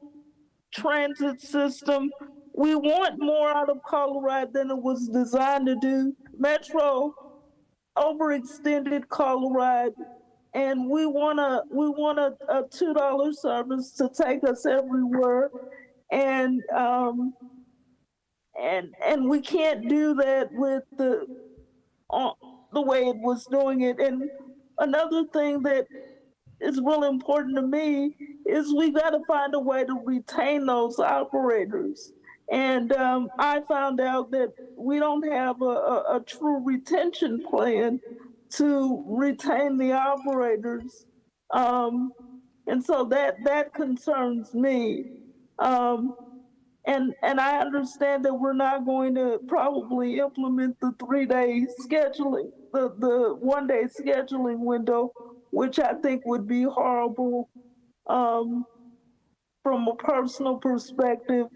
transit system. We want more out of Colorado than it was designed to do. Metro overextended Colorado, and we want a $2 service to take us everywhere, and we can't do that with the way it was doing it. And another thing that is really important to me is we got to find a way to retain those operators. And I found out that we don't have a true retention plan to retain the operators. And so that concerns me. And I understand that we're not going to probably implement the 3-day scheduling, the 1-day scheduling window, which I think would be horrible from a personal perspective.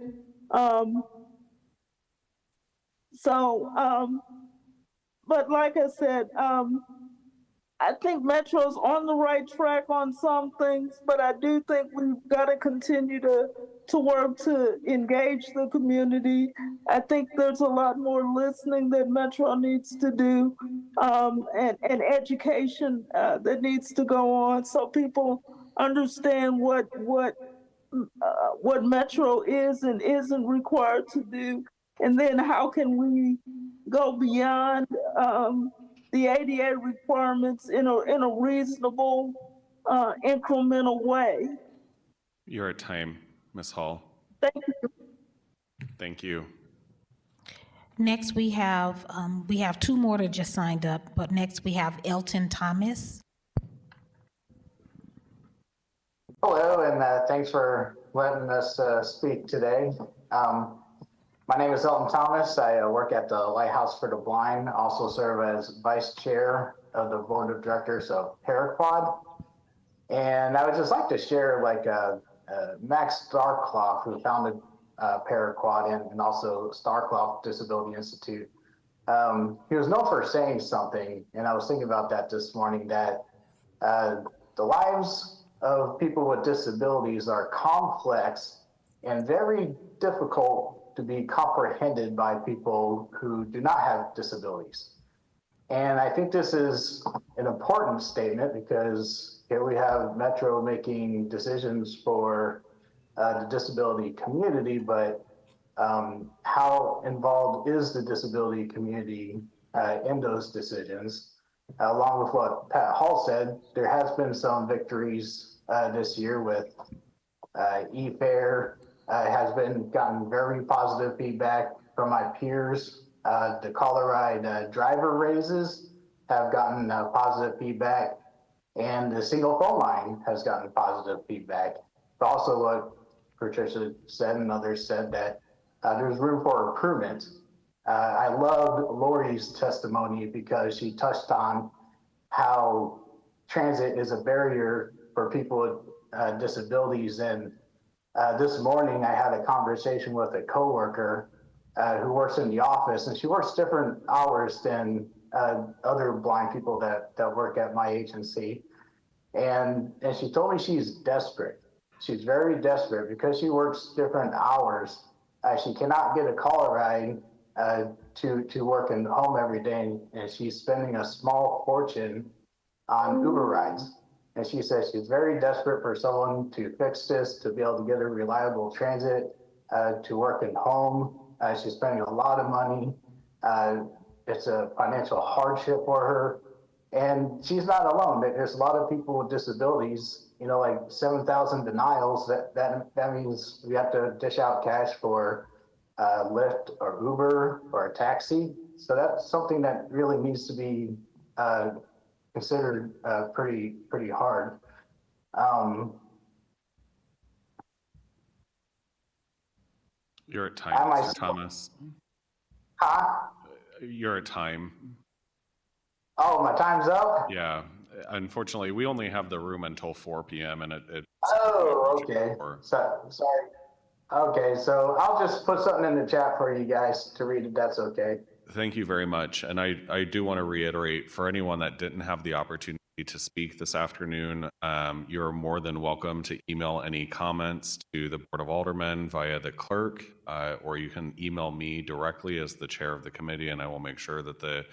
But like I said, I think Metro's on the right track on some things, but I do think we've got to continue to work to engage the community. I think there's a lot more listening that Metro needs to do, and education that needs to go on so people understand what Metro is and isn't required to do, and then how can we go beyond the ADA requirements in a reasonable, incremental way. You're at time, Ms. Hall. Thank you. Thank you. Next, we have 2 more that just signed up, but next we have Elton Thomas. Hello, and thanks for letting us speak today. My name is Elton Thomas. I work at the Lighthouse for the Blind, also serve as Vice Chair of the Board of Directors of Paraquad. And I would just like to share Max Starkloff, who founded Paraquad and also Starkloff Disability Institute. He was known for saying something, and I was thinking about that this morning, that the lives of people with disabilities are complex and very difficult to be comprehended by people who do not have disabilities. And I think this is an important statement because here we have Metro making decisions for the disability community, but how involved is the disability community in those decisions? Along with what Pat Hall said, there has been some victories this year with e-fare. Has been gotten very positive feedback from my peers. The Colorado driver raises have gotten positive feedback, and the single phone line has gotten positive feedback. But also what Patricia said and others said, that there's room for improvement. I loved Lori's testimony because she touched on how transit is a barrier for people with disabilities. And this morning, I had a conversation with a coworker who works in the office, and she works different hours than other blind people that work at my agency. And she told me she's desperate. she's very desperate because she works different hours. She cannot get a caller ride to work and home every day, and she's spending a small fortune on Uber rides. And she says she's very desperate for someone to fix this, to be able to get her reliable transit to work and home. She's spending a lot of money. It's a financial hardship for her. And she's not alone. There's a lot of people with disabilities, you know, like 7,000 denials. That means we have to dish out cash for Lyft or Uber or a taxi. So that's something that really needs to be considered pretty hard. You're at time, Mr. Thomas. Huh? You're at time. Oh, my time's up? Yeah. Unfortunately, we only have the room until 4 p.m. and it Oh, okay. Sorry. Okay, so I'll just put something in the chat for you guys to read if that's okay. Thank you very much. And I do want to reiterate, for anyone that didn't have the opportunity to speak this afternoon, you're more than welcome to email any comments to the Board of Aldermen via the clerk, or you can email me directly as the chair of the committee, and I will make sure that the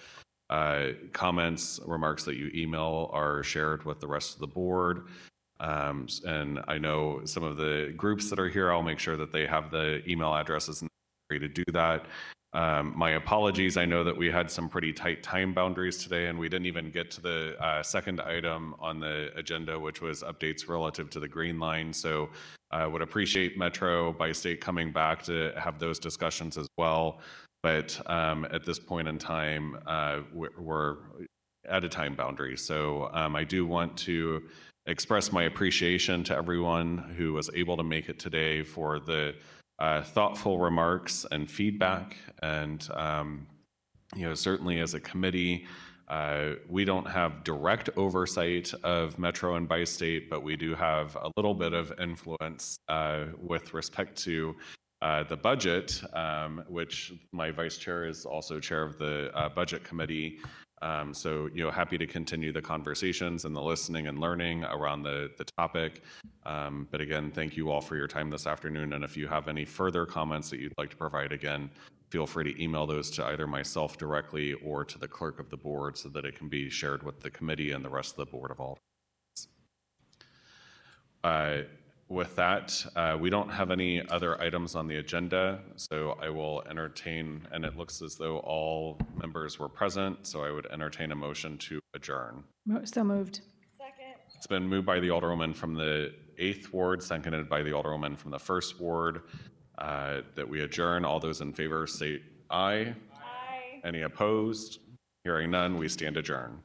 comments, remarks that you email are shared with the rest of the board. And I know some of the groups that are here, I'll make sure that they have the email addresses necessary to do that. My apologies. I know that we had some pretty tight time boundaries today, and we didn't even get to the second item on the agenda, which was updates relative to the Green Line. So I would appreciate Metro by State coming back to have those discussions as well. But at this point in time, we're at a time boundary. So I do want to express my appreciation to everyone who was able to make it today for the thoughtful remarks and feedback. And, certainly as a committee, we don't have direct oversight of Metro and Bi-State, but we do have a little bit of influence with respect to the budget, which my vice chair is also chair of the budget committee. So, happy to continue the conversations and the listening and learning around the topic. But again, thank you all for your time this afternoon. And if you have any further comments that you'd like to provide, again, feel free to email those to either myself directly or to the clerk of the board so that it can be shared with the committee and the rest of the Board of Aldermen. With that, we don't have any other items on the agenda, so I will entertain, and it looks as though all members were present, so I would entertain a motion to adjourn. So moved. It's been moved by the Alderwoman from the 8th Ward, seconded by the Alderwoman from the 1st Ward, that we adjourn. All those in favor say aye. Aye. Any opposed? Hearing none, we stand adjourned.